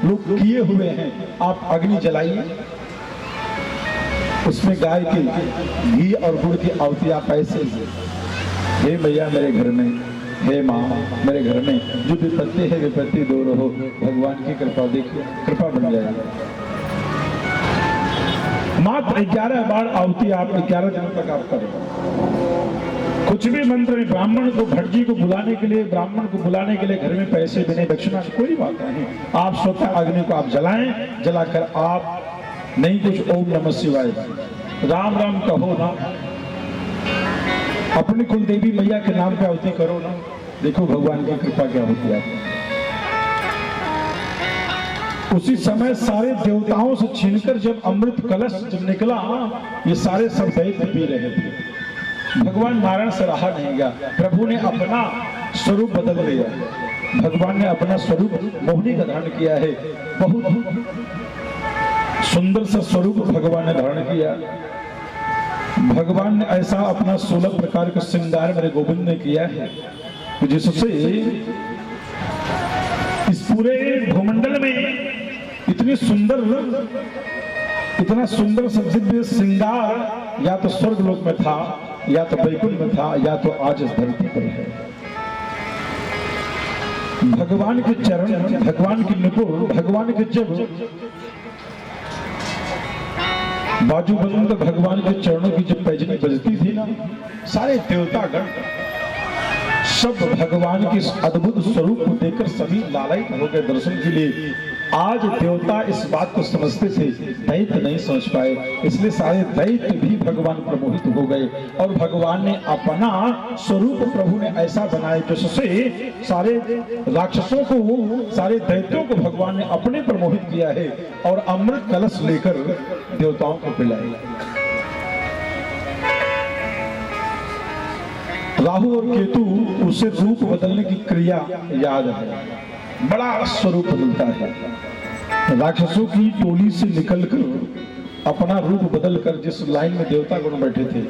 लोग किए हुए हैं, आप अग्नि जलाइए, उसमें गाय के घी और गुड़ की आहुति आप ऐसे, हे मैया मेरे घर में, हे माँ मेरे घर में जो विपत्ति है विपत्ति दूर हो, भगवान की कृपा देखिए, कृपा बन जाएगी। मात्र 11 बार आहुति आप 11 दिनों तक आप करें। कुछ भी मंत्र में ब्राह्मण को, भटजी को बुलाने के लिए, ब्राह्मण को बुलाने के लिए घर में पैसे देने, दक्षिणा कोई बात नहीं। आप स्वतः अग्नि को आप जलाएं, जलाकर आप नहीं कुछ ओम नमः शिवाय राम राम कहो ना, अपनी कुल देवी मैया के नाम पे आहुति करो ना। देखो भगवान की कृपा क्या होती है। उसी समय सारे देवताओं से छीनकर जब अमृत कलश जब निकला, ये सारे सब दैत्य पी रहे थे। भगवान नारायण से रहा नहीं गया, प्रभु ने अपना स्वरूप बदल लिया। भगवान ने अपना स्वरूप मोहिनी का धारण किया है। बहुत सुंदर सा स्वरूप भगवान ने धारण किया। भगवान ने ऐसा अपना 16 प्रकार का श्रृंगार मेरे गोविंद ने किया है, जिससे इस पूरे भूमंडल में इतनी सुंदर, इतना सुंदर दिव्य श्रृंगार या तो स्वर्ग लोक में था, या तो वैकुंठ में था, या तो आज इस धरती पर है। भगवान के चरण, भगवान की नुपुर, भगवान के जब बाजूबंद भगवान के चरणों की जब पैजनी बजती थी ना, सारे देवतागण सब भगवान के अद्भुत स्वरूप को देखकर सभी लालायित हो गए दर्शन के लिए। आज देवता इस बात को समझते थे, दैत्य नहीं समझ पाए, इसलिए सारे दैत्य भी भगवान प्रमोहित हो गए। और भगवान ने अपना स्वरूप प्रभु ने ऐसा बनाया जिससे सारे राक्षसों को, सारे दैत्यों को भगवान ने अपने प्रमोहित किया है और अमृत कलश लेकर देवताओं को पिलाया। राहु और केतु उसे रूप बदलने की क्रिया याद है, बड़ा स्वरूप बदलता है। राक्षसों की टोली से निकलकर अपना रूप बदलकर जिस लाइन में देवता गुण बैठे थे,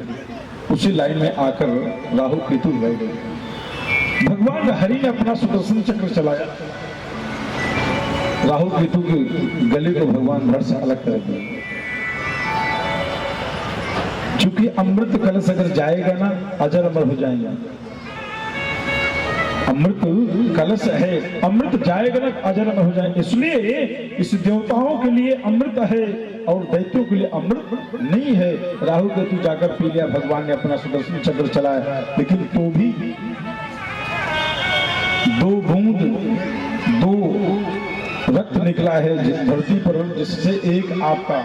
उसी लाइन में आकर राहु केतु बैठ गए। भगवान हरि ने अपना सुदर्शन चक्र चलाया राहु केतु के गले को भगवान धड़ से अलग कर दिया। क्योंकि अमृत कलश अगर जाएगा ना, अजर अमर हो जाएंगे। अमृत कलश है, अमृत जाएगा ना, अजर अमर हो जाएंगे। इसलिए इस देवताओं के लिए अमृत है और दैत्यों के लिए अमृत नहीं है। राहु केतु जाकर पी लिया, भगवान ने अपना सुदर्शन चक्र चलाया, लेकिन तो भी 2 बूंद 2 रक्त निकला है जिस धरती पर, जिससे एक आपका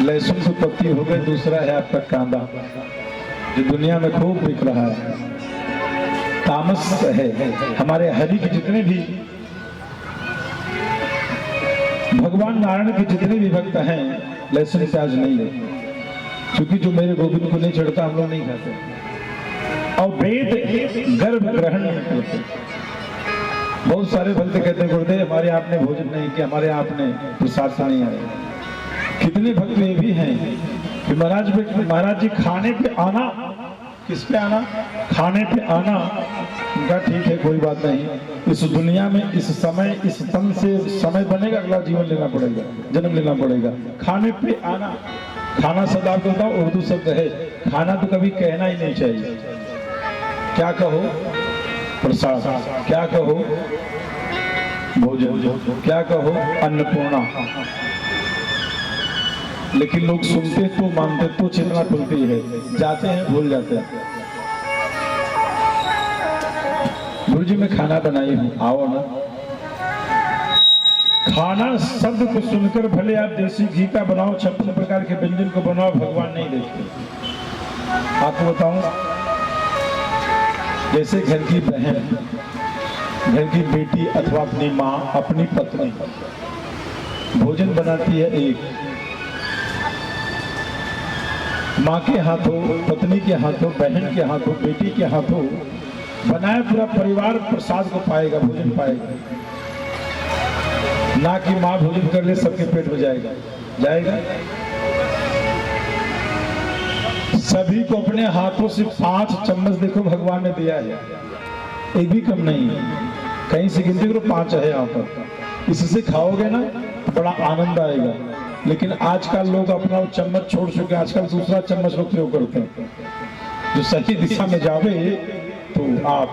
लहसुन की पत्ती हो गई, दूसरा है आपका कांदा, जो दुनिया में खूब बिक रहा है। तामस है। हमारे हरि के जितने भी भगवान नारायण के जितने भी भक्त हैं, लहसुन प्याज नहीं है, क्योंकि जो मेरे गोविंद को नहीं चढ़ता हम लोग नहीं खाते। और वेद गर्भ ग्रहण नहीं करते। बहुत सारे भक्त कहते हैं गुरुदेव हमारे आपने भोजन नहीं किया, हमारे आपने प्रसाद से नहीं आया। कितने भक्त ये भी हैं कि महाराज जी खाने पे आना, किस पे आना? खाने पे आना। उनका ठीक है, कोई बात नहीं। इस दुनिया में इस समय, इस तन से समय बनेगा, अगला जीवन लेना पड़ेगा, जन्म लेना पड़ेगा। खाने पे आना, खाना शब्द आपको बताओ उर्दू शब्द है। खाना तो कभी कहना ही नहीं चाहिए। क्या कहो? प्रसाद। क्या कहो? भोजन। क्या कहो? अन्नपूर्णा। लेकिन लोग सुनते तो मानते तो चेतना खुलती है, जाते हैं भूल जाते हैं। गुरु जी मैं खाना बनाई हूं, आओ ना। खाना शब्द को सुनकर भले आप देसी घी का बनाओ, 56 प्रकार के व्यंजन को बनाओ, भगवान नहीं देखते। आपको बताऊं, जैसे घर की बहन, घर की बेटी अथवा अपनी माँ, अपनी पत्नी भोजन बनाती है, एक माँ के हाथों, पत्नी के हाथों, बहन के हाथों, बेटी के हाथों बनाया पूरा परिवार प्रसाद को पाएगा, भोजन पाएगा। ना कि माँ भोजन कर ले सबके पेट में जाएगा। सभी को अपने हाथों से 5 चम्मच देखो भगवान ने दिया है, एक भी कम नहीं है। कहीं से गिनती करो 5 है यहाँ पर। इससे खाओगे ना बड़ा आनंद आएगा। लेकिन आजकल लोग अपना चम्मच छोड़ चुके, आजकल दूसरा चम्मच लोग प्रयोग करते हैं। जो सही दिशा में जावे तो आप,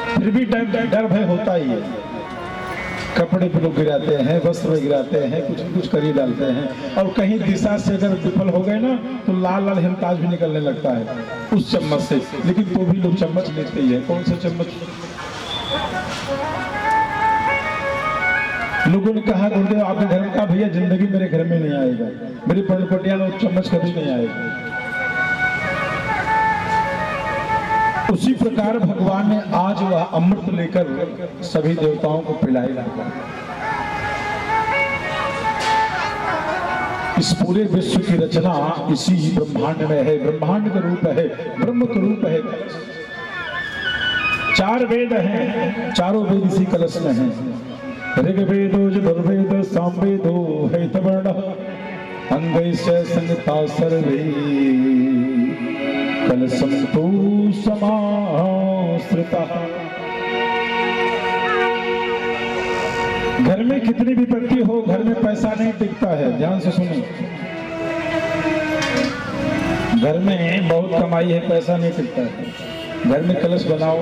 फिर भी डर भय होता ही है। कपड़े पे लोग गिराते हैं, वस्त्र में गिराते हैं, कुछ कर ही डालते हैं। और कहीं दिशा से अगर विफल हो गए ना तो लाल लाल हिमताज भी निकलने लगता है उस चम्मच से। लेकिन तो भी लोग चम्मच लेते ही है। कौन सा चम्मच? लोगों ने कहा गुरुदेव आपके घर में, कहा भैया जिंदगी मेरे घर में नहीं आएगा, मेरी पटिया में चम्मच कभी नहीं आएगा। उसी प्रकार भगवान ने आज वह अमृत लेकर सभी देवताओं को पिलाया। इस पूरे विश्व की रचना इसी ब्रह्मांड में है। ब्रह्मांड का रूप है, ब्रह्म का रूप है। 4 वेद हैं, चारों वेद इसी कलश में हैं। ऋग्वेदो यजुर्वेद सामवेदो हैतवर्ण अंगैश्च संहिता सर्वे कलशं तु समाश्रितः। घर में कितनी भी विपत्ति हो, घर में पैसा नहीं टिकता है। ध्यान से सुनिए, घर में बहुत कमाई है, पैसा नहीं टिकता है। घर में कलश बनाओ,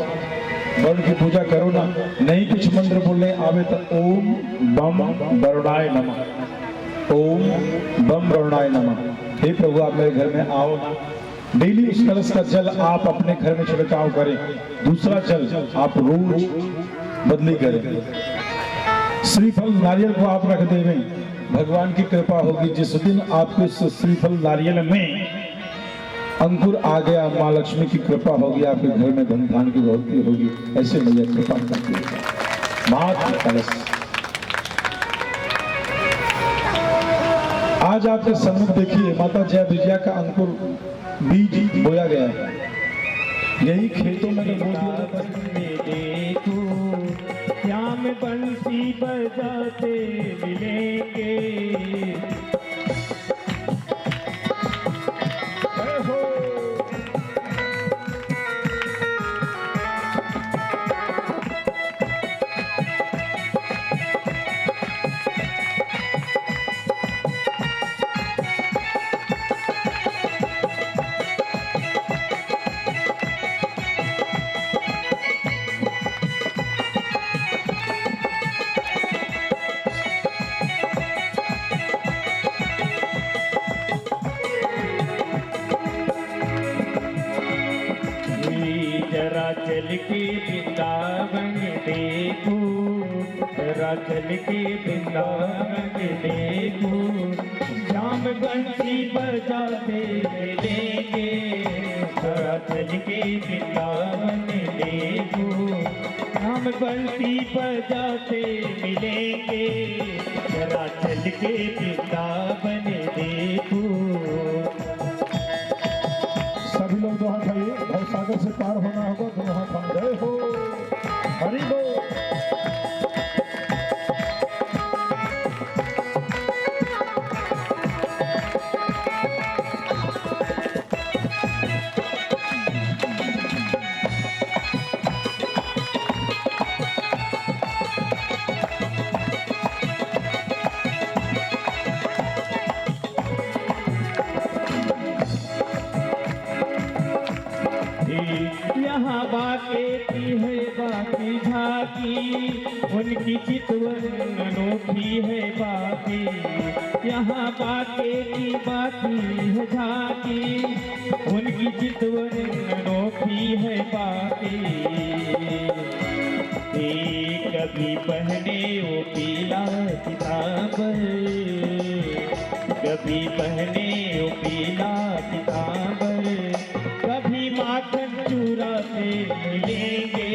वरुण की पूजा करो ना। नहीं कुछ मंत्र बोलने आवे तो ओम बम वरुणाय नमः, ओम बम वरुणाय नमः। हे प्रभु आप मेरे घर में आओ ना। डेली उस कलश का जल आप अपने घर में छिड़काव करें। दूसरा जल आप रोज बदली करें। श्रीफल नारियल को आप रख देवें, भगवान की कृपा होगी। जिस दिन आपके श्रीफल नारियल में अंकुर आ गया, माँ लक्ष्मी की कृपा होगी, आपके घर में धन धान की बढ़ोतरी होगी। ऐसे मैया कृपा करती है। मात्र कलश आज आपके सम्मुख देखिए, माता जय विजया का अंकुर बीज बोया गया है। यही खेतों में बो दिया जाता है। श्याम बंसी बजाते मिलेंगे, चल के वृंदावन देखो, जरा चल के वृंदावन देखो, श्याम बंसी बजाते मिलेंगे, जरा चल के वृंदावन देखो, श्याम बंसी बजाते मिलेंगे, जरा चल के वृंदावन देखो। सभी लोग दो हाथ आइए, भव सागर से पार होना होगा, दोनों हाथ हम गए हो। हरि बोल। यहाँ बाकी है बाकी झाकी, उनकी चितवन अनोखी है बाकी, यहाँ बाकी है झाकी, उनकी चितवन अनोखी है बाकी। कभी पहने वो पीला किताबर, कभी पहने वो पीला किताबर, कभी माखन चुराते मिलेंगे,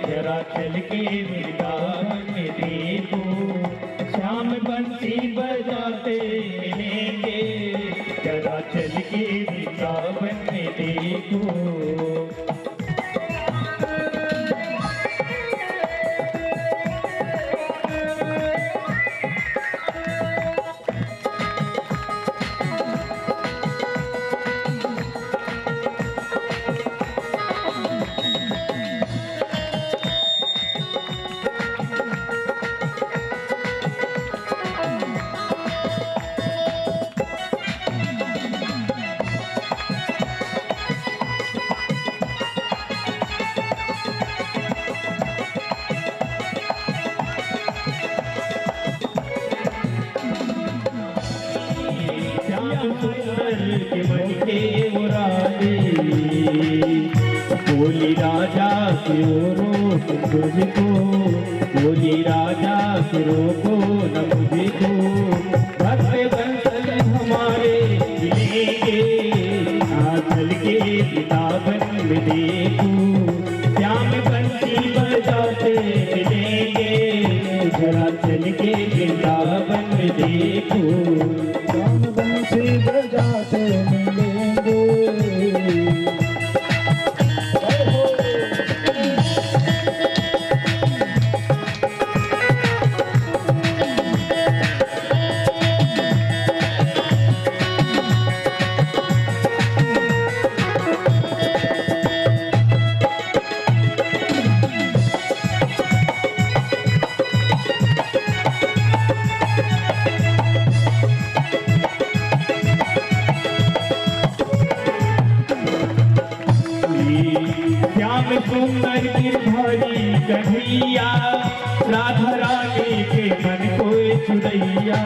जरा चल के वृंदावन देखो, श्याम बंसी बजाते मिलेंगे, जरा चल के वृंदावन देखो। के मन के मुरादे, बोली राजा के रोक तुझको, बोली राजा के रोको न मुझको, भक्त बंसल हमारे मिलेंगे, आंचल के किताबन में देखो, श्याम बंसी बजाते मिलेंगे, जरा चल के किताबन में देखो। श्याम बंसी बजाते मिलेंगे। श्याम सुंदर गिरधारी कन्हैया, राधा रानी के मन को चुरैया,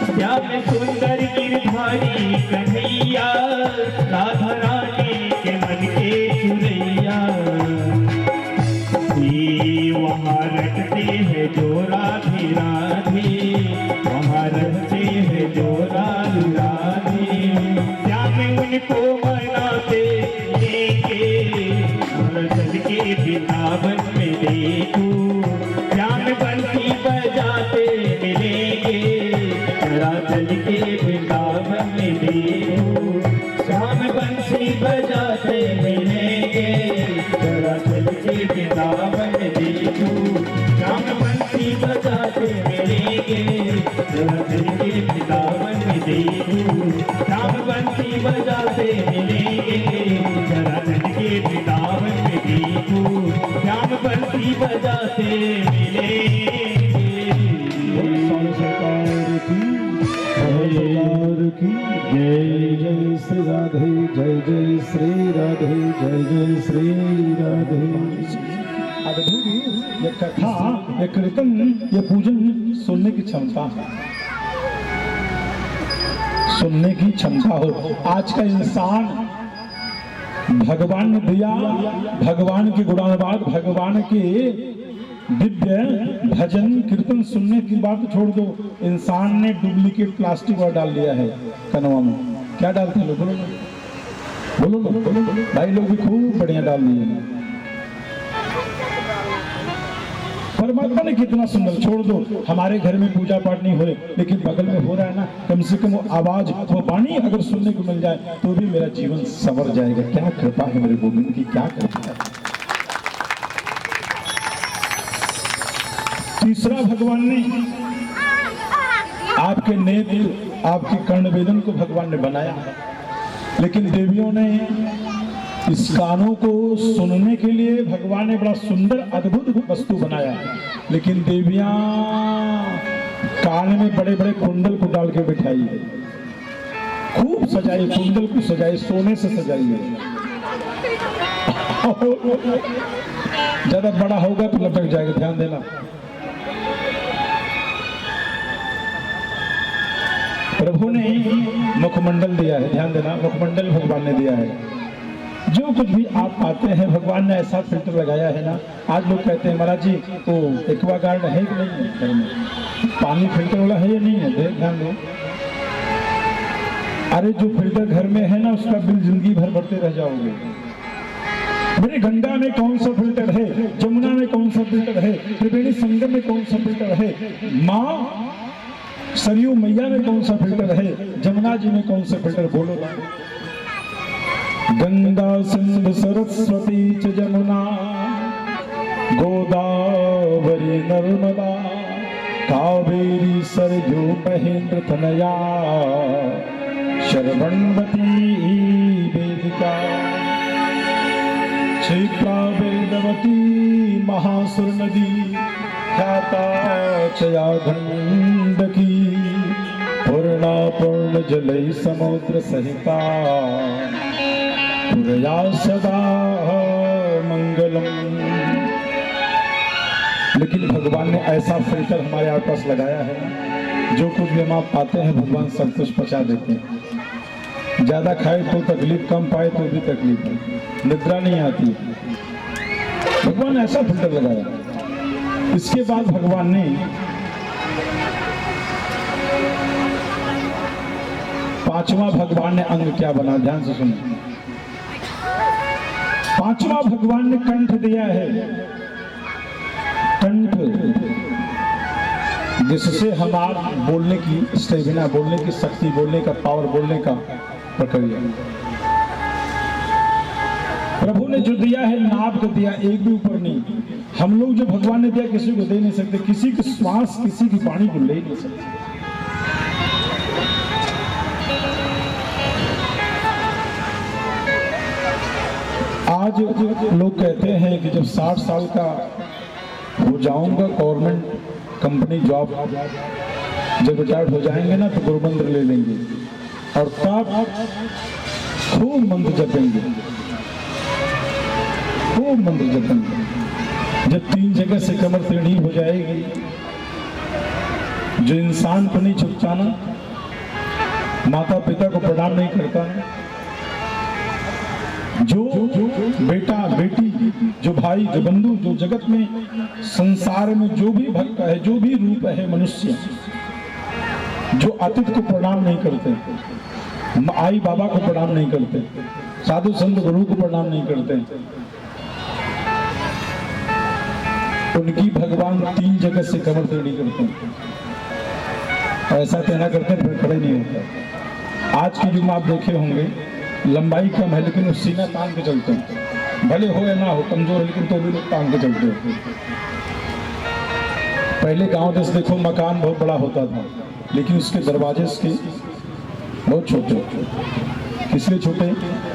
श्याम सुंदर गिरधारी कन्हैया, राधा रानी के मन के चुरैया। वहाँ रखते हैं जो राधे राधे, वहाँ रखते हैं जो राधे राधे, श्याम उनको मनाते लेके, चल के वृंदावन में देखो, श्याम बंसी बजाते मिलेंगे, जरा चल के वृंदावन में देखो, श्याम बंसी बजाते मिलेंगे, जरा चल के वृंदावन में देखो, श्याम बंसी बजाते मिलेंगे, जरा चल के वृंदावन में देखो, श्याम बंसी बजाते मिलेंगे, जरा चल के वृंदावन में देखो, श्याम बंसी बजाते मिलेंगे। सरकार की जय जय श्री राधे, जय जय श्री राधे, जय जय श्री राधे। अद्भुत ये कथा, ये कीर्तन, ये पूजन सुनने की क्षमता है, सुनने की क्षमता हो। आज का इंसान भगवान ने दिया, भगवान के गुणानुवाद, भगवान के दिव्य भजन कीर्तन सुनने की बात छोड़ दो, इंसान ने डुप्लीकेट प्लास्टिक और डाल दिया है कनवा में। क्या डालते हैं लोग? बोलो बोलो बोलो बोलो भाई, लोग भी खूब बढ़िया डाल दिए हैं। परमात्मा ने कितना सुंदर, छोड़ दो हमारे घर में पूजा पाठ नहीं हो रही, लेकिन बगल में हो रहा है ना, कम से कम वो आवाज, वो वाणी अगर सुनने को मिल जाए तो भी मेरा जीवन संवर जाएगा। क्या कृपा है मेरे गोविंद की, क्या कृपा है। तीसरा, भगवान ने आपके नेत्र, आपके कर्णवेदन को भगवान ने बनाया, लेकिन देवियों ने इस कानों को सुनने के लिए भगवान ने बड़ा सुंदर अद्भुत वस्तु बनाया, लेकिन देवियां कान में बड़े बड़े कुंडल को डाल के बिठाई है, खूब सजाई, कुंडल को सजाई, सोने से सजाई है। ज्यादा बड़ा होगा तो लटक जाएगा, ध्यान देना। प्रभु ने मुखमंडल दिया है, ध्यान देना, मुखमंडल भगवान ने दिया है। जो कुछ भी आप पाते हैं भगवान ने ऐसा फिल्टर लगाया है ना। आज लोग कहते हैं महाराज जी तो एक्वा गार्ड है कि नहीं घर में, पानी फिल्टर वाला है या नहीं है? देख ध्यान दो। अरे जो फिल्टर घर में है ना, उसका बिल जिंदगी भर भरते रह जाओगे। मेरे गंगा में कौन सा फिल्टर है, जमुना में कौन सा फिल्टर है, त्रिवेणी संगम में कौन सा फिल्टर है, माँ सरयू मैया में कौन सा फिल्टर है, जमुना जी में कौन सा फिल्टर, बोलो ना। गंगा सिंधु सरस्वती च जमुना गोदावरी नर्मदा कावेरी सरयू महेंद्र तनया शरवणवती वेदिका क्षिप्रा वेदवती महासुर नदी ख्याता चया गंडकी पूर्णा पूर्ण जलई समुद्र सहिता पुरया सदा मंगलम। लेकिन भगवान ने ऐसा फिल्टर हमारे आसपास लगाया है, जो कुछ भी हम आप पाते हैं भगवान सब कुछ पचा देते हैं। ज्यादा खाए तो तकलीफ, कम पाए तो भी तकलीफ है, निद्रा नहीं आती। भगवान ने ऐसा फिल्टर लगाया। इसके बाद भगवान ने पांचवा, भगवान ने अंग क्या बना, ध्यान से सुनो। पांचवा भगवान ने कंठ दिया है, कंठ, जिससे हमारा बोलने की स्टेमिना, बोलने की शक्ति, बोलने का पावर, बोलने का प्रक्रिया। प्रभु ने जो दिया है नाभ को दिया, एक भी ऊपर नहीं। हम लोग जो भगवान ने दिया किसी को दे नहीं सकते, किसी की श्वास, किसी की वाणी को ले नहीं सकते। आज लोग कहते हैं कि जब 60 साल का हो जाऊंगा, गवर्नमेंट कंपनी जॉब, जब रिटायर्ड हो जाएंगे ना, तो गुरु मंत्र ले लेंगे और तब खूब मंत्र जपेंगे, खूब मंत्र जपेंगे। जब 3 जगह से कमर टेढ़ी हो जाएगी, जो इंसान को नहीं झुकता ना, माता पिता को प्रणाम नहीं करता ना, जो बेटा बेटी, जो भाई, जो बंधु, जो जगत में संसार में जो भी भक्त है, जो भी रूप है मनुष्य, जो अतिथि को प्रणाम नहीं करते, आई बाबा को प्रणाम नहीं करते, साधु संत गुरु को प्रणाम नहीं करते, उनकी भगवान 3 जगह से कमर टेढ़ी करते हैं। ऐसा कहना करते फिर खड़े नहीं होता। आज के युग में आप देखे होंगे लंबाई कम है, लेकिन वो सीना तान के चलते हैं, भले हो या ना हो, कमजोर है लेकिन तो भी लोग तान के चलते हैं। पहले गांव देश देखो, मकान बहुत बड़ा होता था, लेकिन उसके दरवाजे उसके बहुत छोटे। किस लिए छोटे?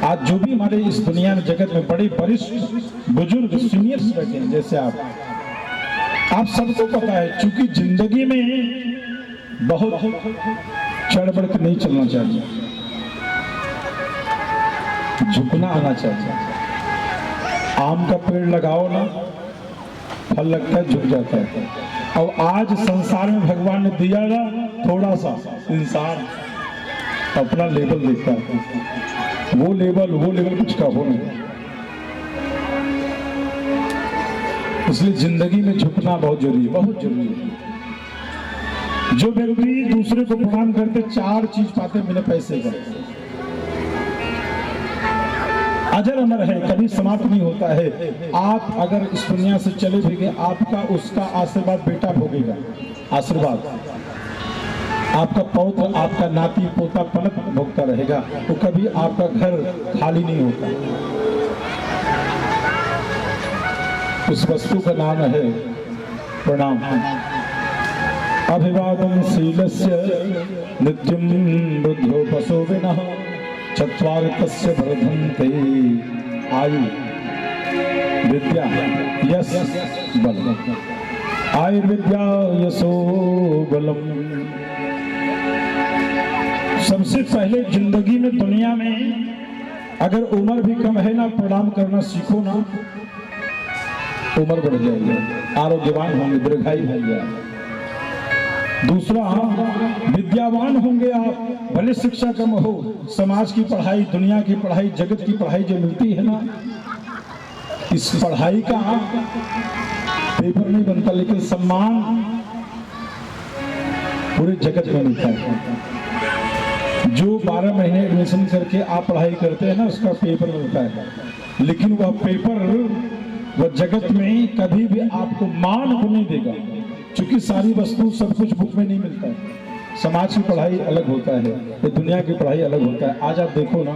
आज जो भी हमारे इस दुनिया में जगत में बड़े वरिष्ठ बुजुर्ग सीनियर्स बैठे हैं, जैसे आप सबको पता है, चूंकि जिंदगी में बहुत चढ़ बढ़ के नहीं चलना चाहिए, झुकना आना चाहिए। आम का पेड़ लगाओ ना, फल लगता है, झुक जाता है। और आज संसार में भगवान ने दिया ना थोड़ा सा, इंसान अपना लेवल देखता है, वो लेवल कुछ का हो नहीं। इसलिए जिंदगी में झुकना बहुत जरूरी है, बहुत जरूरी है। जो व्यक्ति दूसरे को प्रणाम करते 4 चीज पाते बिना पैसे का, अजर अमर है, कभी समाप्त नहीं होता है। आप अगर इस दुनिया से चले भी गए, आपका उसका आशीर्वाद बेटा भोगेगा, आशीर्वाद आपका पौत्र, आपका नाती पोता पलक भोगता रहेगा, तो कभी आपका घर खाली नहीं होता। उस वस्तु का नाम है प्रणाम। अभिवादन शीलस्य नित्यं बुद्धो पशो विनः चत्वार तस्य वर्धन्ते आयु विद्या यश बलम। आयुर्विद्या यशो बलम। सबसे पहले जिंदगी में, दुनिया में अगर उम्र भी कम है ना, प्रणाम करना सीखो ना, उम्र बढ़ जाएगी, आरोग्यवान होंगे, दीर्घायु होंगे। दूसरा, विद्यावान होंगे आप, भले शिक्षा कम हो, समाज की पढ़ाई, दुनिया की पढ़ाई, जगत की पढ़ाई जो मिलती है ना, इस पढ़ाई का पेपर नहीं बनता, लेकिन सम्मान पूरे जगत में मिलता है। जो 12 महीने एडमिशन करके आप पढ़ाई करते हैं ना, उसका पेपर मिलता है, लेकिन वह पेपर वह जगत में कभी भी आपको मान को नहीं देगा, क्योंकि सारी वस्तु सब कुछ बुक में नहीं मिलता है। समाज की पढ़ाई अलग होता है, ये दुनिया की पढ़ाई अलग होता है। आज आप देखो ना,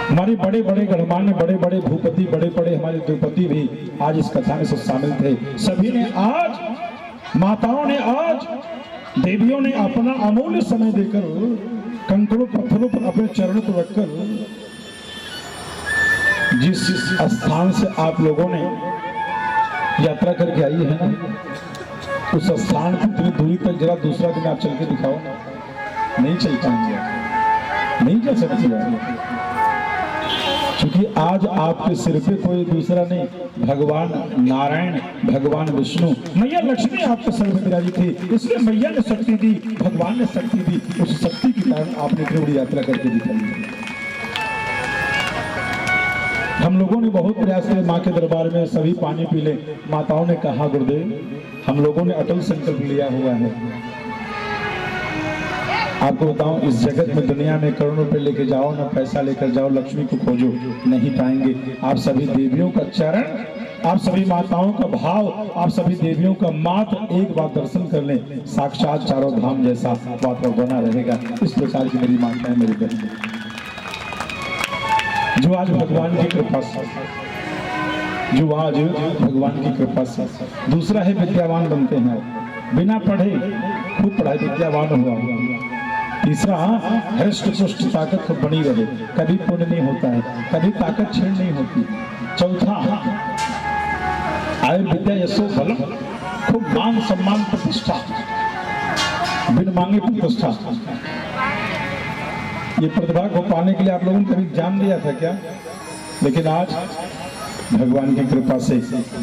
हमारे बड़े बड़े गणमान्य, बड़े बड़े भूपति, बड़े बड़े हमारे द्रौपदी भी आज इस कथा में सब शामिल थे। सभी ने आज, माताओं ने आज, देवियों ने अपना अमूल्य समय देकर कंकड़ों पत्थरों पर अपने चरणों को रखकर, जिस स्थान से आप लोगों ने यात्रा करके आई है ना, उस स्थान की इतनी दूरी तक जरा दूसरा दिन आप चल के दिखाओ ना, नहीं चल पाएंगे, नहीं चल सकते, क्योंकि आज आपके सिर पे कोई दूसरा नहीं, भगवान नारायण, भगवान विष्णु, मैया लक्ष्मी आपके सर में विराजी थी, इसलिए मैया ने शक्ति दी, भगवान ने शक्ति दी, उस शक्ति के कारण आपने इतनी बड़ी यात्रा करके दिखाई। हम लोगों ने बहुत प्रयास किया, माँ के दरबार में सभी पानी पी ले, माताओं ने कहा गुरुदेव हम लोगों ने अटल संकल्प लिया हुआ है। आपको बताऊं, इस जगत में, दुनिया में करोड़ों रुपए लेके जाओ ना, पैसा लेकर जाओ, लक्ष्मी को खोजो, नहीं पाएंगे। आप सभी देवियों का चरण, आप सभी माताओं का भाव, आप सभी देवियों का मात्र एक बार दर्शन कर लें, साक्षात चारों धाम जैसा वातावरण बना रहेगा। इस प्रकार की मेरी माताएं, मेरी बहनें, जो आज भगवान की कृपा से, जो आज भगवान की कृपा से। दूसरा है विद्यावान बनते हैं, बिना पढ़े खूब पढ़ाई विद्यावान हुआ। तीसरा, हृष्ट पुष्ट ताकत बनी रहे, कभी पुण्य नहीं होता है, कभी ताकत छीण नहीं होती। चौथा, आयु विद्या यशो बलम, खूब मान सम्मान प्रतिष्ठा, बिन मांगे प्रतिष्ठा। ये प्रतिभा को पाने के लिए आप लोगों ने कभी एग्जाम दिया था क्या? लेकिन आज भगवान की कृपा से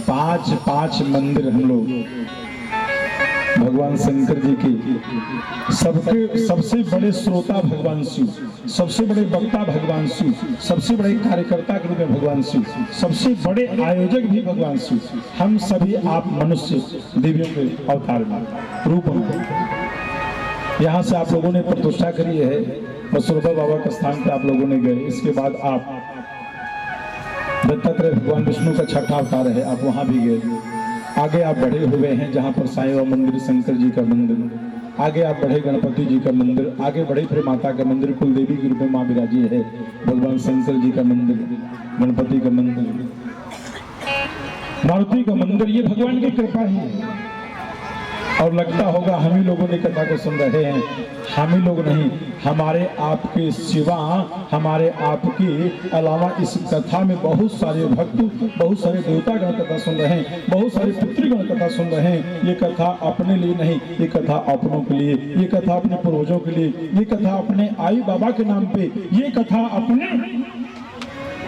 5 मंदिर हम लोग भगवान शंकर जी के, सबसे बड़े श्रोता भगवान शिव, सबसे बड़े वक्ता भगवान शिव, सबसे बड़े कार्यकर्ता के रूप में भगवान शिव, सबसे बड़े आयोजक भी भगवान शिव। हम सभी आप मनुष्य देवियों के अवतार में, रूप में, यहाँ से आप लोगों ने प्रतिष्ठा करी है, मसूरबा बाबा के स्थान पे आप लोगों ने गए। इसके बाद आप दत्तात्रेय भगवान विष्णु का छठा अवतार है, आप वहां भी गए। आगे आप बढ़े हुए हैं जहां पर साईं बाबा मंदिर, शंकर जी का मंदिर, आगे आप बढ़े गणपति जी का मंदिर, आगे बढ़े फिर माता का मंदिर, कुलदेवी के रूप में माँ विराजी है, भगवान शंकर जी का मंदिर, गणपति का मंदिर, मारुति का मंदिर। ये भगवान की कृपा है। और लगता होगा हम ही लोगों ने कथा को सुन रहे हैं, हम ही लोग नहीं, हमारे आपके सिवा, हमारे आपके अलावा इस कथा में बहुत सारे भक्त, बहुत सारे देवता गण कथा सुन रहे हैं, बहुत सारे पितृगण कथा सुन रहे हैं। ये कथा अपने लिए नहीं, ये कथा अपनों के लिए, ये कथा अपने पूर्वजों के लिए, ये कथा अपने आई बाबा के नाम पे, ये कथा अपने,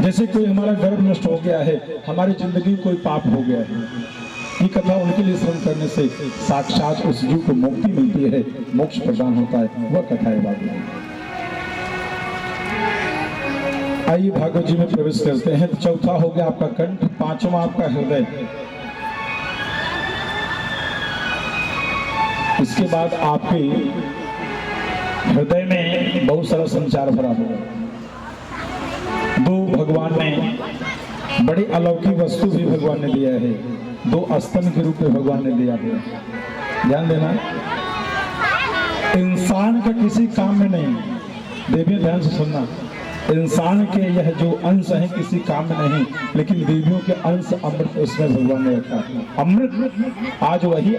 जैसे कोई हमारा गर्भ नष्ट हो गया है, हमारी जिंदगी में कोई पाप हो गया है, ये कथा उनके लिए श्रवण करने से साक्षात उस जीव को मुक्ति मिलती है, मोक्ष प्रदान होता है, वह कथा है बाबू। आइए भागवत जी में प्रवेश करते हैं। चौथा हो गया आपका कंठ, पांचवा आपका हृदय। इसके बाद आपके हृदय में बहुत सारा संचार भरा होगा। दो भगवान ने बड़ी अलौकिक वस्तु भी भगवान ने दिया है, दो स्तन के रूप में भगवान ने दिया है। ध्यान देना, इंसान का किसी काम में नहीं, देवियों ध्यान से सुनना, इंसान के यह जो अंश है किसी काम में नहीं, लेकिन देवियों के अंश अमृत उसमें भगवान ने रखा। अमृत, आज वही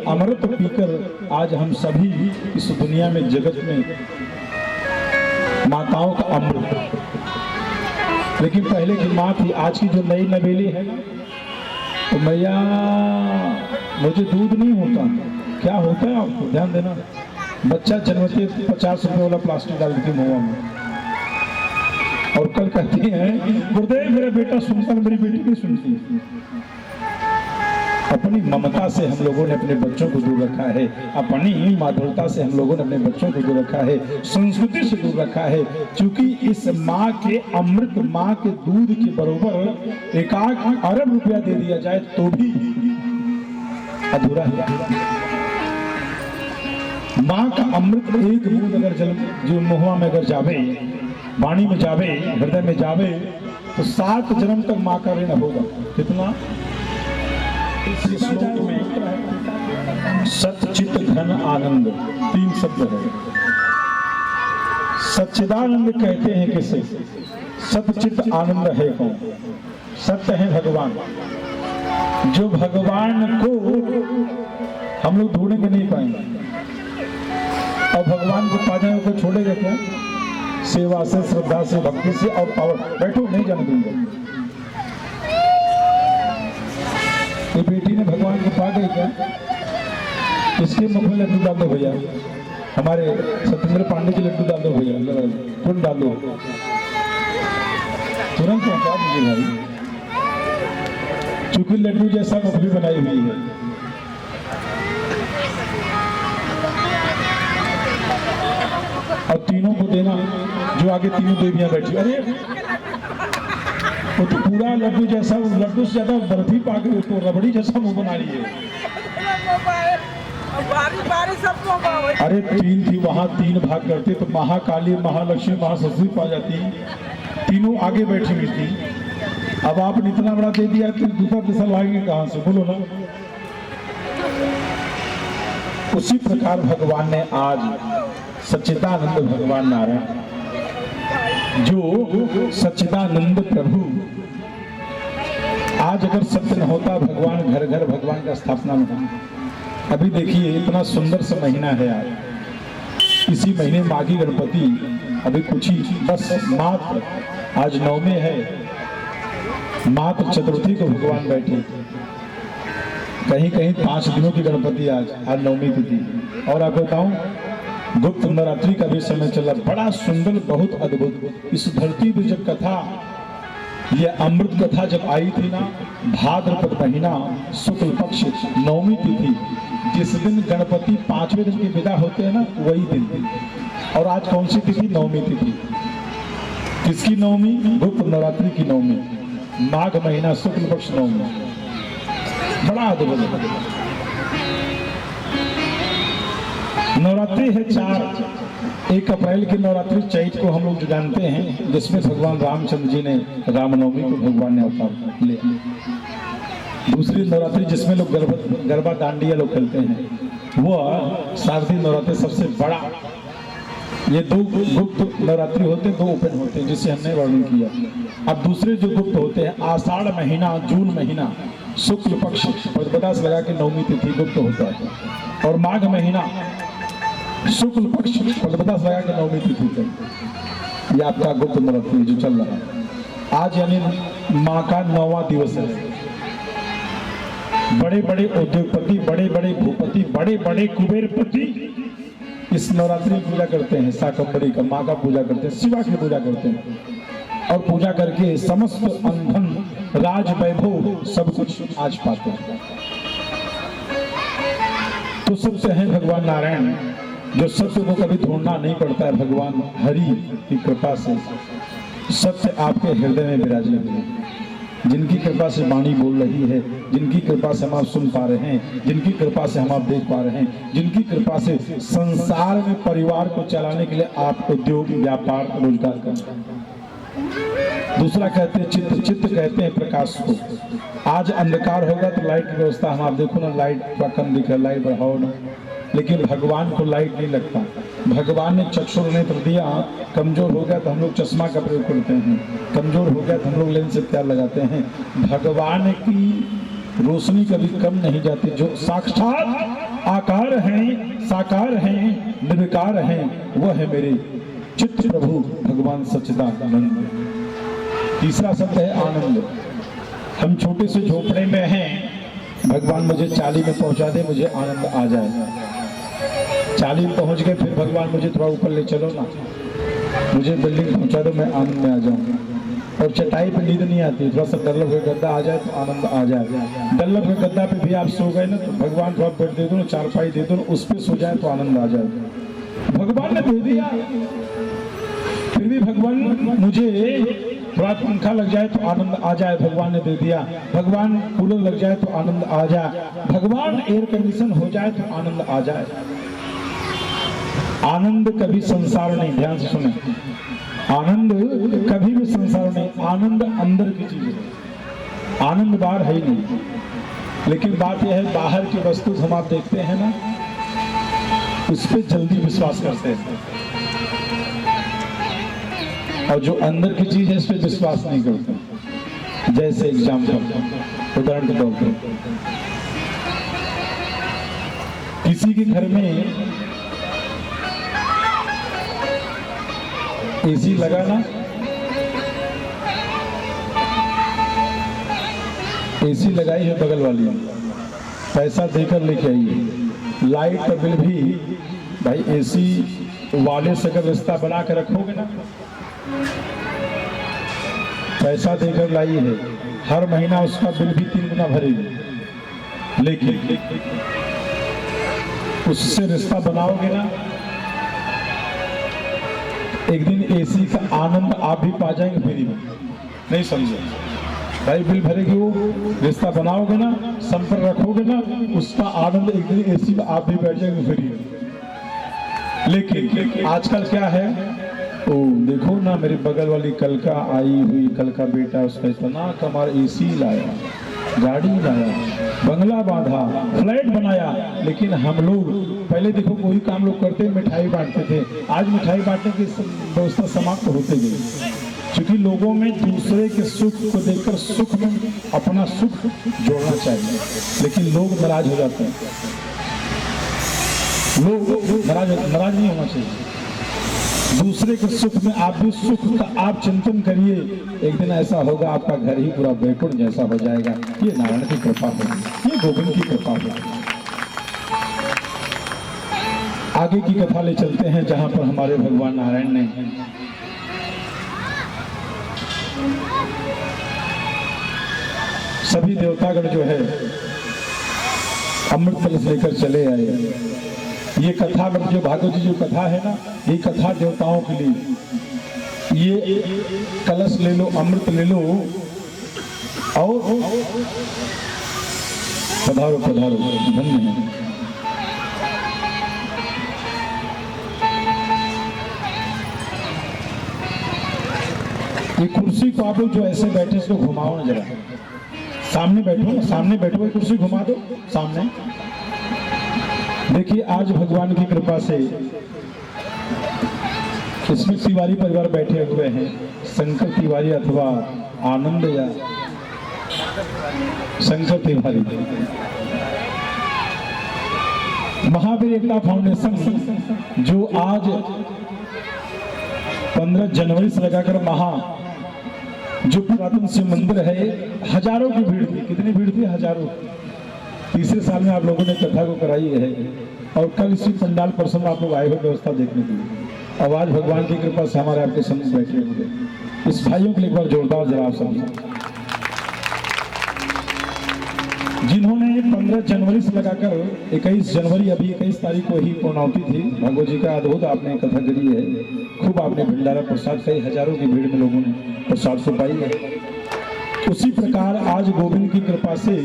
अमृत पीकर आज हम सभी इस दुनिया में, जगत में माताओं का अमृत। लेकिन पहले की माँ थी, आज की जो नई नवेली है तो मैया मुझे दूध नहीं होता। क्या होता है आपको ध्यान देना, बच्चा जन्मते 50 रुपए वाला प्लास्टिक डाल देती मुंह में, और कल कहती है गुरुदेव मेरा बेटा सुनता, मेरी बेटी नहीं सुनती। अपनी ममता से हम लोगों ने अपने बच्चों को दूर रखा है, अपनी माधुरता से हम लोगों ने अपने बच्चों को दूर रखा है, संस्कृति से दूर रखा है। क्योंकि इस माँ के अमृत, माँ के दूध के बरोबर 1 अरब रुपया दे दिया जाए तो भी अधूरा है। माँ का अमृत एक बूंद अगर जल जो मुहवा में अगर जावे, वाणी में जावे, हृदय में जावे, तो 7 जन्म तक माँ का ऋण होगा। कितना? इस श्लोक में सच्चित घन आनंद 3 शब्द है। सच्चिदानंद कहते हैं किसे? सच्चित आनंद है कौन? सत्य है भगवान। जो भगवान को हम लोग ढूंढेंगे नहीं पाएंगे, और भगवान को पा जाए को छोड़ेगा क्या? सेवा से, श्रद्धा से, भक्ति से और पावर। बैठो, नहीं जाने दूंगा। ये बेटी ने भगवान को पा गई क्या? इसके मुख में लड्डू डाल दो भैया, हमारे सत्येंद्र पांडे जी लड्डू डाल दो भैया, तुरंत डाल दो, तुरंत पहुंचा दीजिए भाई, चूंकि लड्डू जैसा मुख भी बनाई हुई है। और तीनों को देना, जो आगे तीनों देवियां बैठी। अरे वो तो पूरा लड्डू जैसा, लड्डू से ज्यादा बर्फी पा के तो रबड़ी जैसा मुंह बना रही है। अरे 3 थी वहां, 3 भाग करते तो महाकाली, महालक्ष्मी, महासरस्वती पा जाती, तीनों आगे बैठी हुई थी। अब आपने इतना बड़ा दे दिया कि दूसरा तीसरा लाएंगे कहां से, बोलो ना। उसी प्रकार भगवान ने आज सच्चिदानंद भगवान नारायण, जो सच्चिदानंद प्रभु, आज अगर सत्य न होता, भगवान घर घर भगवान का स्थापना न होता। अभी देखिए इतना सुंदर सा महीना है आज, इसी महीने माघी गणपति, अभी कुछ ही बस मात्र आज नवमी है, मात्र चतुर्थी को भगवान बैठे। कहीं कहीं 5 दिनों की गणपति आज नवमी तिथि। और आपको बताऊं, गुप्त नवरात्रि का भी समय चला, बड़ा सुंदर, बहुत अद्भुत। इस धरती पर जब कथा, यह अमृत कथा जब आई थी ना, भाद्रपद महीना शुक्ल पक्ष नवमी तिथि, जिस दिन गणपति 5वें दिन की विदा होते हैं ना, वही दिन। और आज कौन सी तिथि? नवमी तिथि। किसकी नवमी? गुप्त नवरात्रि की नवमी, माघ महीना शुक्ल पक्ष नवमी। बड़ा अद्भुत। नवरात्रि है 4। 1 अप्रैल की नवरात्रि चैत को हम लोग जानते हैं, जिसमें भगवान रामचंद्र जी ने रामनवमी को भगवान ने अवतार ले। दूसरी नवरात्रि जिसमें लोग गरबा दांडिया लोग खेलते हैं, वह शारदीय नवरात्रि सबसे बड़ा। ये 2 गुप्त नवरात्रि होते हैं, 2 ओपन होते हैं, जिसे हमने वर्णन किया। अब दूसरे जो गुप्त होते हैं, आषाढ़ महीना, जून महीना शुक्ल पक्ष प्रतिपदा से लगा के नवमी तिथि गुप्त होता है, और माघ महीना शुक्ल पक्ष प्रतिपदा से लगा के नवमी तिथि तक। ये आपका गुप्त नवरात्रि जो चल रहा है आज, यानी माँ का 9वां दिवस है। बड़े बड़े उद्योगपति, बड़े बड़े भूपति, बड़े बड़े कुबेरपति इस नवरात्रि की पूजा करते हैं, शाकंभरी का, माँ का पूजा करते हैं, शिवा की पूजा करते हैं, और पूजा करके समस्त अंधन, राज वैभव सब कुछ आज पाते हैं। तो सबसे है भगवान नारायण, जो सत्य को कभी ढूंढना नहीं पड़ता है, भगवान हरि की कृपा से सत्य आपके हृदय में विराजमान है, जिनकी कृपा से वाणी बोल रही है, जिनकी कृपा से हम आप सुन पा रहे हैं, जिनकी कृपा से हम आप देख पा रहे हैं, जिनकी कृपा से संसार में परिवार को चलाने के लिए आप उद्योग, व्यापार, रोजगार कर रहे हैं। दूसरा कहते हैं चित्त, चित्त कहते हैं प्रकाश को। आज अंधकार होगा तो लाइट की व्यवस्था, हम आप देखो ना, लाइट थोड़ा कम दिख रहा है, लाइट बढ़ाओ ना, लेकिन भगवान को लाइट नहीं लगता। भगवान ने चक्षुर नेत्र दिया, कमजोर हो गया तो हम लोग चश्मा का प्रयोग करते हैं, कमजोर हो गया तो हम लोग लेंस से क्या लगाते हैं। भगवान की रोशनी कभी कम नहीं जाती। जो साक्षात आकार हैं, साकार हैं, निर्विकार हैं, वह है मेरे चित्त प्रभु भगवान सच्चिदानंद। तीसरा शब्द है आनंद। हम छोटे से झोपड़े में हैं, भगवान मुझे चाली में पहुंचा दे, मुझे आनंद आ जाए। चाली में पहुंच गए, फिर भगवान मुझे थोड़ा ऊपर ले चलो ना, मुझे बिल्डिंग पहुंचा दो, मैं आनंद में आ जाऊं। और चटाई पे नींद नहीं आती, थोड़ा सा डल्लब का गद्दा आ जाए तो आनंद आ जाए। डल्लब के गद्दा पे भी आप सो गए ना, तो भगवान थोड़ा बेड दे दो ना, चारपाई दे दो ना, उस पर सो जाए तो आनंद आ जाए। भगवान ने दे दिया, फिर भी भगवान मुझे थोड़ा पंखा लग जाए तो आनंद आ जाए, भगवान ने दे दिया। भगवान कूलर लग जाए तो आनंद आ जाए। भगवान एयर कंडीशन हो जाए तो आनंद आ जाए। आनंद कभी संसार नहीं, ध्यान से सुने, आनंद कभी भी संसार नहीं। आनंद अंदर की चीज है, आनंद बाहर है ही नहीं। लेकिन बात यह है, बाहर की वस्तु हम आप देखते हैं ना, उस पर जल्दी विश्वास करते हैं, और जो अंदर की चीज है इस पर विश्वास नहीं करते। जैसे एग्जाम्पल, उदाहरण के तौर पर, किसी के घर में एसी लगा ना, एसी लगाई है बगल वाली, पैसा देकर लेके आई है। लाइट का बिल भी भाई एसी वाले से अगर रिश्ता बना कर रखोगे ना, पैसा देकर लाई है, हर महीना उसका बिल भी 3 गुना भरेगी। लेकिन उससे रिश्ता बनाओगे ना, एक दिन एसी का आनंद आप भी पा जाएंगे फ्री में। नहीं समझे भाई, बिल भरेगी वो, रिश्ता बनाओगे ना, संपर्क रखोगे ना, उसका आनंद एक दिन एसी में आप भी बैठ जाएंगे फ्री में। लेकिन आजकल क्या है, ओ देखो ना, मेरे बगल वाली कल का आई हुई, कल का बेटा, उसका इतना कमाल, एसी लाया, गाड़ी लाया, बंगला बांधा, फ्लैट बनाया। लेकिन हम लोग पहले देखो कोई काम लोग करते, मिठाई बांटते थे, आज मिठाई बांटने की व्यवस्था समाप्त होते गई, क्योंकि लोगों में दूसरे के सुख को देखकर सुख में अपना सुख जोड़ना चाहिए। लेकिन लोग नाराज हो जाते हैं, लोग नाराज नहीं होना चाहिए। दूसरे के सुख में आप भी सुख का आप चिंतन करिए, एक दिन ऐसा होगा आपका घर ही पूरा बैकुंठ जैसा हो जाएगा। ये नारायण की कृपा होगी, ये गोविंद की कृपा होगी। आगे की कथा ले चलते हैं, जहां पर हमारे भगवान नारायण ने सभी देवतागण जो है अमृत कलश लेकर चले आए। ये कथा जो भागवत जी जो कथा है ना, ये कथा देवताओं के लिए। ये कलश ले लो, अमृत ले लो, और पधारो पधारो, धन्य है। ये कुर्सी को आप लोग जो ऐसे बैठे इसको घुमाओ ना जरा, सामने बैठो ना, सामने बैठो, कुर्सी घुमा दो सामने। देखिए आज भगवान की कृपा से इसमें तिवारी परिवार बैठे हुए हैं, शंकर तिवारी अथवा आनंद या शंकर तिवारी। महावीर एकता फाउंडेशन जो आज 15 जनवरी से लगाकर जो पुरातन शिव मंदिर है, हजारों की भीड़ थी। कितनी भीड़ थी? हजारों। तीसरे साल में आप लोगों ने कथा को कराई है, और कल इसी पंडाल परसों आप लोग आए हुए व्यवस्था देखने के लिए। अब आज भगवान की कृपा से हमारे आपके समूह बैठे हुए। इस भाइयों के लिए एक बार जोरदार जवाब समझो। जिन्होंने 15 जनवरी से लगाकर 21 जनवरी, अभी 21 तारीख को ही पूर्णाहुति थी। भगवत जी का अद्भुत आपने कथा करी है, खूब आपने भंडारा प्रसाद, कई हजारों की भीड़ में लोगों ने प्रसाद को पाई है। उसी प्रकार आज गोविंद की कृपा से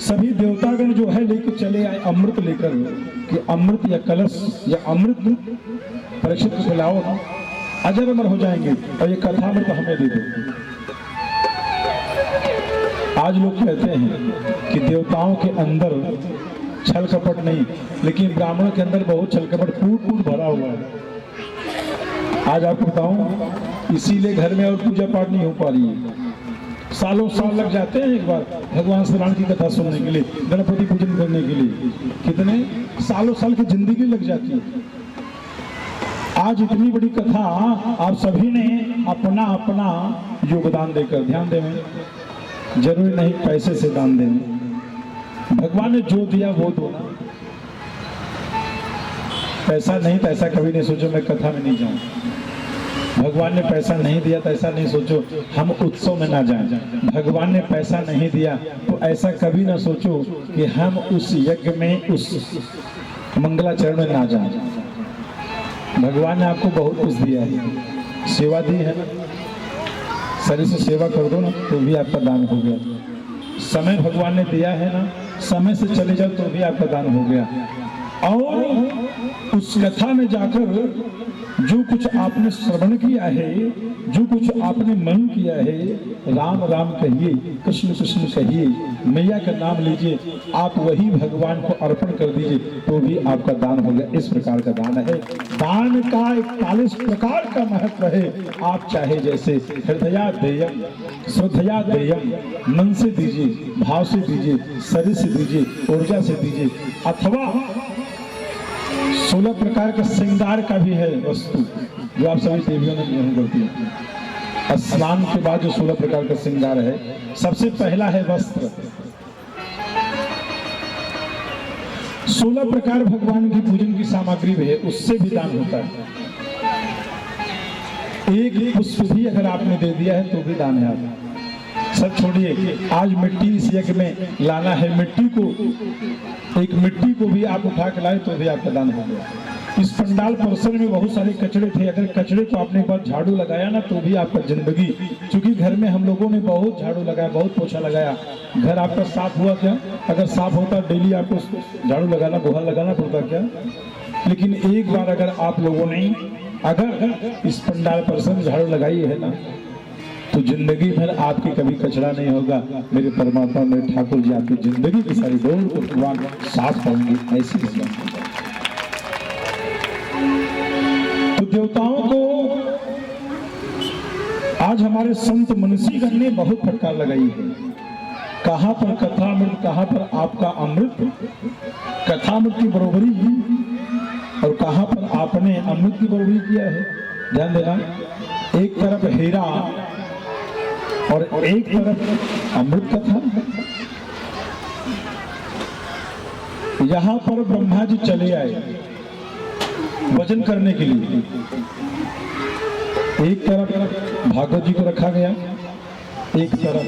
सभी देवतागण जो है लेके चले आए अमृत लेकर, कि अमृत या कलश या अमृत परीक्षित को खिलाओ, अजर अमर हो जाएंगे, और ये कथामृत हमें दे दो। आज लोग कहते हैं कि देवताओं के अंदर छल कपट नहीं, लेकिन ब्राह्मणों के अंदर बहुत छल कपट कूट भरा हुआ है। आज आपको बताऊं, इसीलिए घर में और पूजा पाठ नहीं हो पा रही है। सालों साल लग जाते हैं एक बार भगवान श्री राम की कथा सुनने के लिए, गणपति पूजन करने के लिए, कितने सालों साल की जिंदगी लग जाती है। आज इतनी बड़ी कथा आप सभी ने अपना अपना योगदान देकर, ध्यान दें, जरूरी नहीं पैसे से दान दें, भगवान ने जो दिया वो दो। पैसा नहीं तो ऐसा कभी नहीं सोचो मैं कथा में नहीं जाऊं, भगवान ने पैसा नहीं दिया तो ऐसा नहीं सोचो हम उत्सव में ना जाएं, भगवान ने पैसा नहीं दिया तो ऐसा कभी ना सोचो कि हम उस यज्ञ में, उस मंगलाचरण में ना जाएं। भगवान ने आपको बहुत कुछ दिया है, सेवा दी है ना, शरीर से सेवा कर दो ना तो भी आपका दान हो गया। समय भगवान ने दिया है ना, समय से चले जाओ तो भी आपका दान हो गया। और उस कथा में जाकर जो कुछ आपने श्रवण किया है, जो कुछ आपने मन किया है, राम राम कहिए, कृष्ण कृष्ण कहिए, मैया का नाम लीजिए, आप वही भगवान को अर्पण कर दीजिए तो भी आपका दान हो गया। इस प्रकार का दान है। दान का 41 प्रकार का महत्व है। आप चाहे जैसे हृदया देयम, श्रद्धया देयम, मन से दीजिए, भाव से दीजिए, शरीर से दीजिए, ऊर्जा से दीजिए, अथवा 16 प्रकार के श्रृंगार का भी है वस्तु जो आप सभी देवियों ने ग्रहण करती है। स्नान के बाद जो 16 प्रकार का श्रृंगार है, सबसे पहला है वस्त्र। 16 प्रकार भगवान की पूजन की सामग्री भी है, उससे भी दान होता है। एक पुष्प भी अगर आपने दे दिया है तो भी दान है। आप सब छोड़िए, आज मिट्टी इस यज्ञ में लाना है, मिट्टी को, एक मिट्टी को भी आप उठा के लाए तो भी आपका दान हो गया। इस पंडाल परिसर में बहुत सारे कचड़े थे, अगर कचड़े को आपने एक बार झाड़ू लगाया ना तो भी आपका जिंदगी, क्योंकि घर में हम लोगों ने बहुत झाड़ू लगाया, बहुत पोछा लगाया, घर आपका साफ हुआ क्या? अगर साफ होता डेली आपको झाड़ू लगाना, गुहार लगाना पड़ता क्या? लेकिन एक बार अगर आप लोगों ने अगर इस पंडाल परिसर में झाड़ू लगाई है ना तो जिंदगी भर आपकी कभी कचरा नहीं होगा। मेरे परमात्मा, मेरे ठाकुर जी आपकी जिंदगी की सारी डोर को भगवान साफ करेंगे। ऐसी तो देवताओं को आज हमारे संत मनीषीगण ने बहुत फटकार लगाई है। कहां पर कथामृत, कहां पर आपका अमृत, कथामृत की बरोबरी, और कहां पर आपने अमृत की बरोबरी किया है। ध्यान देना, एक तरफ हीरा और एक तरफ अमृत कथा। यहां पर ब्रह्मा जी चले आए वजन करने के लिए, एक तरफ भागवत जी को रखा गया, एक तरफ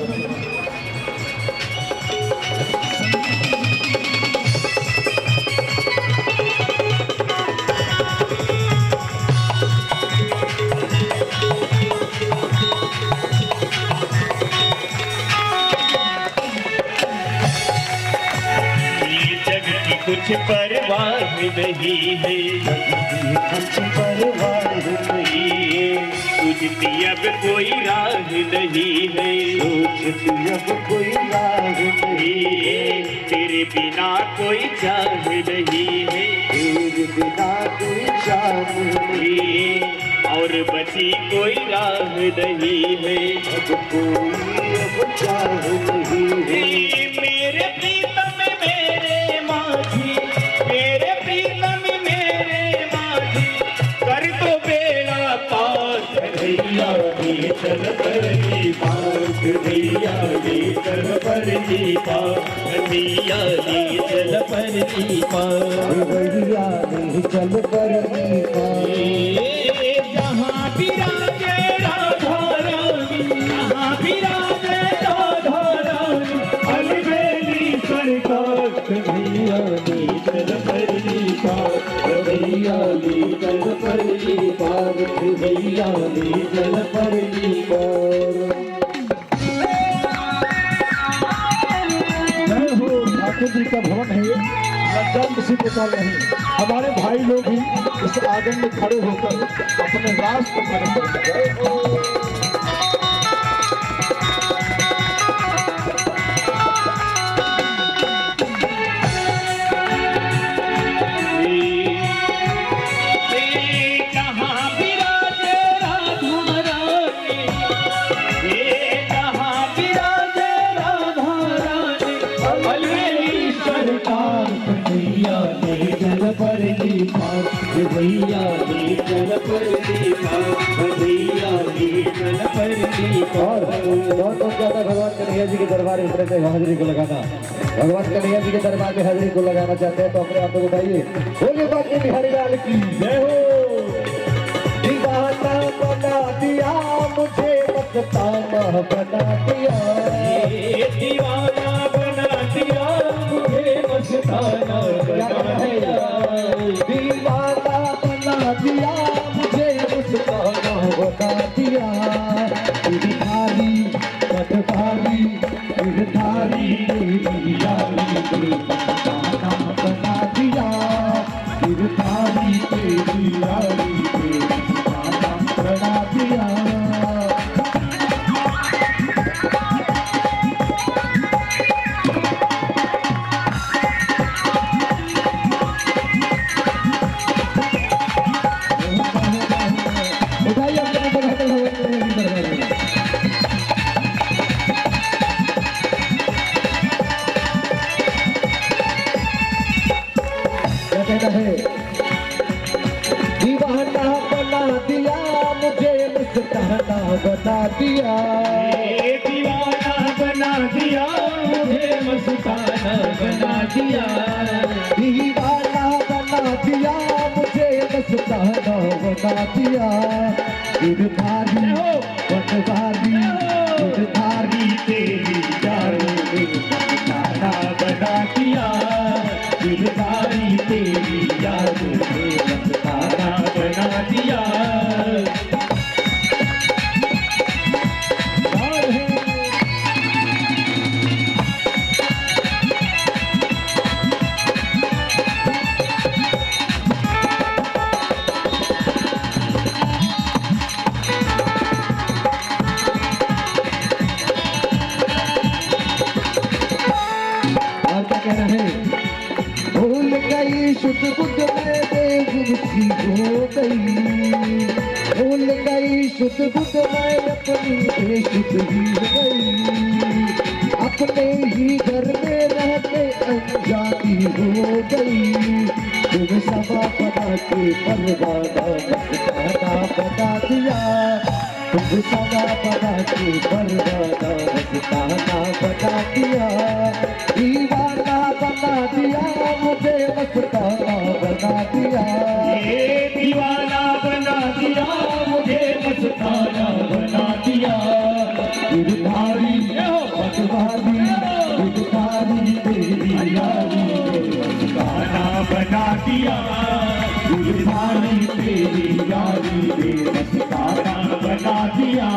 कुछ परवाह नहीं है, कुछ परवाह नहीं है, तुझती अब कोई राह नहीं है, तुझती अब कोई राह नहीं है, तेरे बिना कोई चाह नहीं है, तेरे बिना कोई चाह नहीं है, और बची कोई राह नहीं है, अब कोई चाह नहीं है। मेरे प्रीतम मेरे माझी, मेरे प्रीतम मेरे माझी, कर दो बेड़ा पार, कन्हैया नी चल परली पार, कन्हैया नी चल परली पार, कन्हैया नी चल परली पार, कन्हैया नी चल परली पार। जहाँ विराजे राधा रानी, जहाँ विराजे राधा रानी, अलबेली चल परली पार भैया ले चल परली पार। जय हो ठाकुर जी का भवन है, लज्जा किसी को कल नहीं। हमारे भाई लोग ही इस आंगन में खड़े होकर अपने राष्ट्र पर जय हो। भैया ले चल परली पार भैया ले चल परली पार भैया ले चल परली पार। बहुत बहुत ज्यादा भगवान कन्हैया जी के दरबार में उतरे थे हाजिरी को लगाना। भगवान कन्हैया जी के दरबार में हाजिरी को लगाना चाहते हैं तो अपने आप को उठाइए। बोलिए बाकी बिहारी लाल की जय हो। दीवाना बना दिया मुझे मस्ताना बना दिया दीवाना बना दिया मुझे मस्ताना बना दिया दीवाना बना दिया मुझे मस्ताना बना दिया गिरधारी पटवारी गिरधारी तेरी यारी दीवाना बना दिया गिरधारी तेरी यारी दीवाना बना दिया। दीवाना बना दिया मुझे मस्ताना बना दिया दीवाना बना दिया मुझे मस्ताना बना दिया दीवाना बना दिया मुझे मस्ताना बना दिया गिरधारी पटवारी गिरधारी तेरी यारी मस्ताना बना दिया गिरधारी तेरी यारी मस्ताना बना दिया। और क्या कहना है। भूल गई शुद्ध बुद्ध में बेगुरसी हो गई भूल गई शुद्ध बुद्ध में अपनी बेशुद्ध ही हो गई अपने ही घर में रहते अनजानी हो गई तुम सभा बना के परवाना मस्ताना बना दिया तुम सभा बना के परवाना मस्ताना बना दिया दीवाना बना दिया मुझे मस्ताना बना दिया दीवाना बना दिया मुझे मस्ताना बना दिया गिरधारी पटवारी गिरधारी तेरी यारी मस्ताना बना दिया गिरधारी तेरी यारी मस्ताना बना दिया।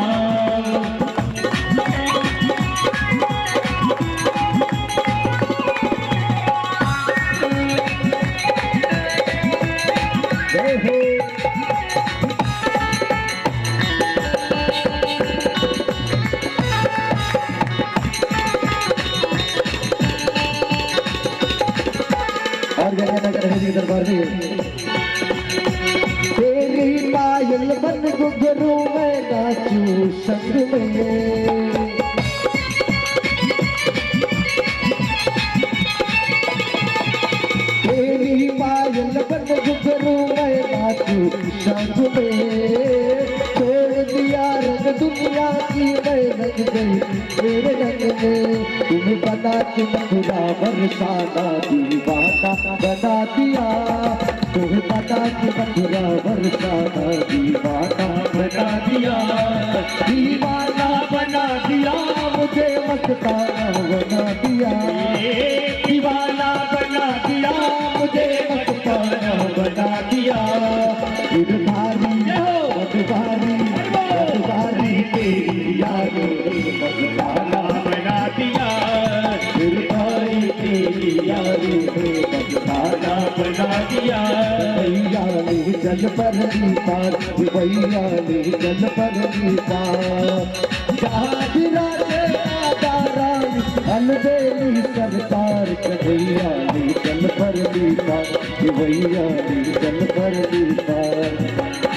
और जगह जी दरबार में तेरी पायल बन गुगरू में नाचू संग में तेरी पायल बन गुगरू में नाचू संग में छोड़ दिया रंग दुनिया की मैं रंग गई मेरे रंग में तुम बना के मथुरा बरसाना दीवाना बना दिया तुम बना के मथुरा बरसाना दीवाना बना दिया दीवाना बना दिया मुझे मस्ताना बना दिया दीवाना बना दिया मुझे मस्ताना बना दिया मस्ताना बना दिया, फिर भाई तेरी यारी ने मस्ताना बना दिया। भैया ने जल पर दी पार, भैया ने जल पर दी पार। जहाँ विराजे माता रानी अलबेली सरकार, भैया ने जल पर दी पार, भैया ने जल पर दी पार।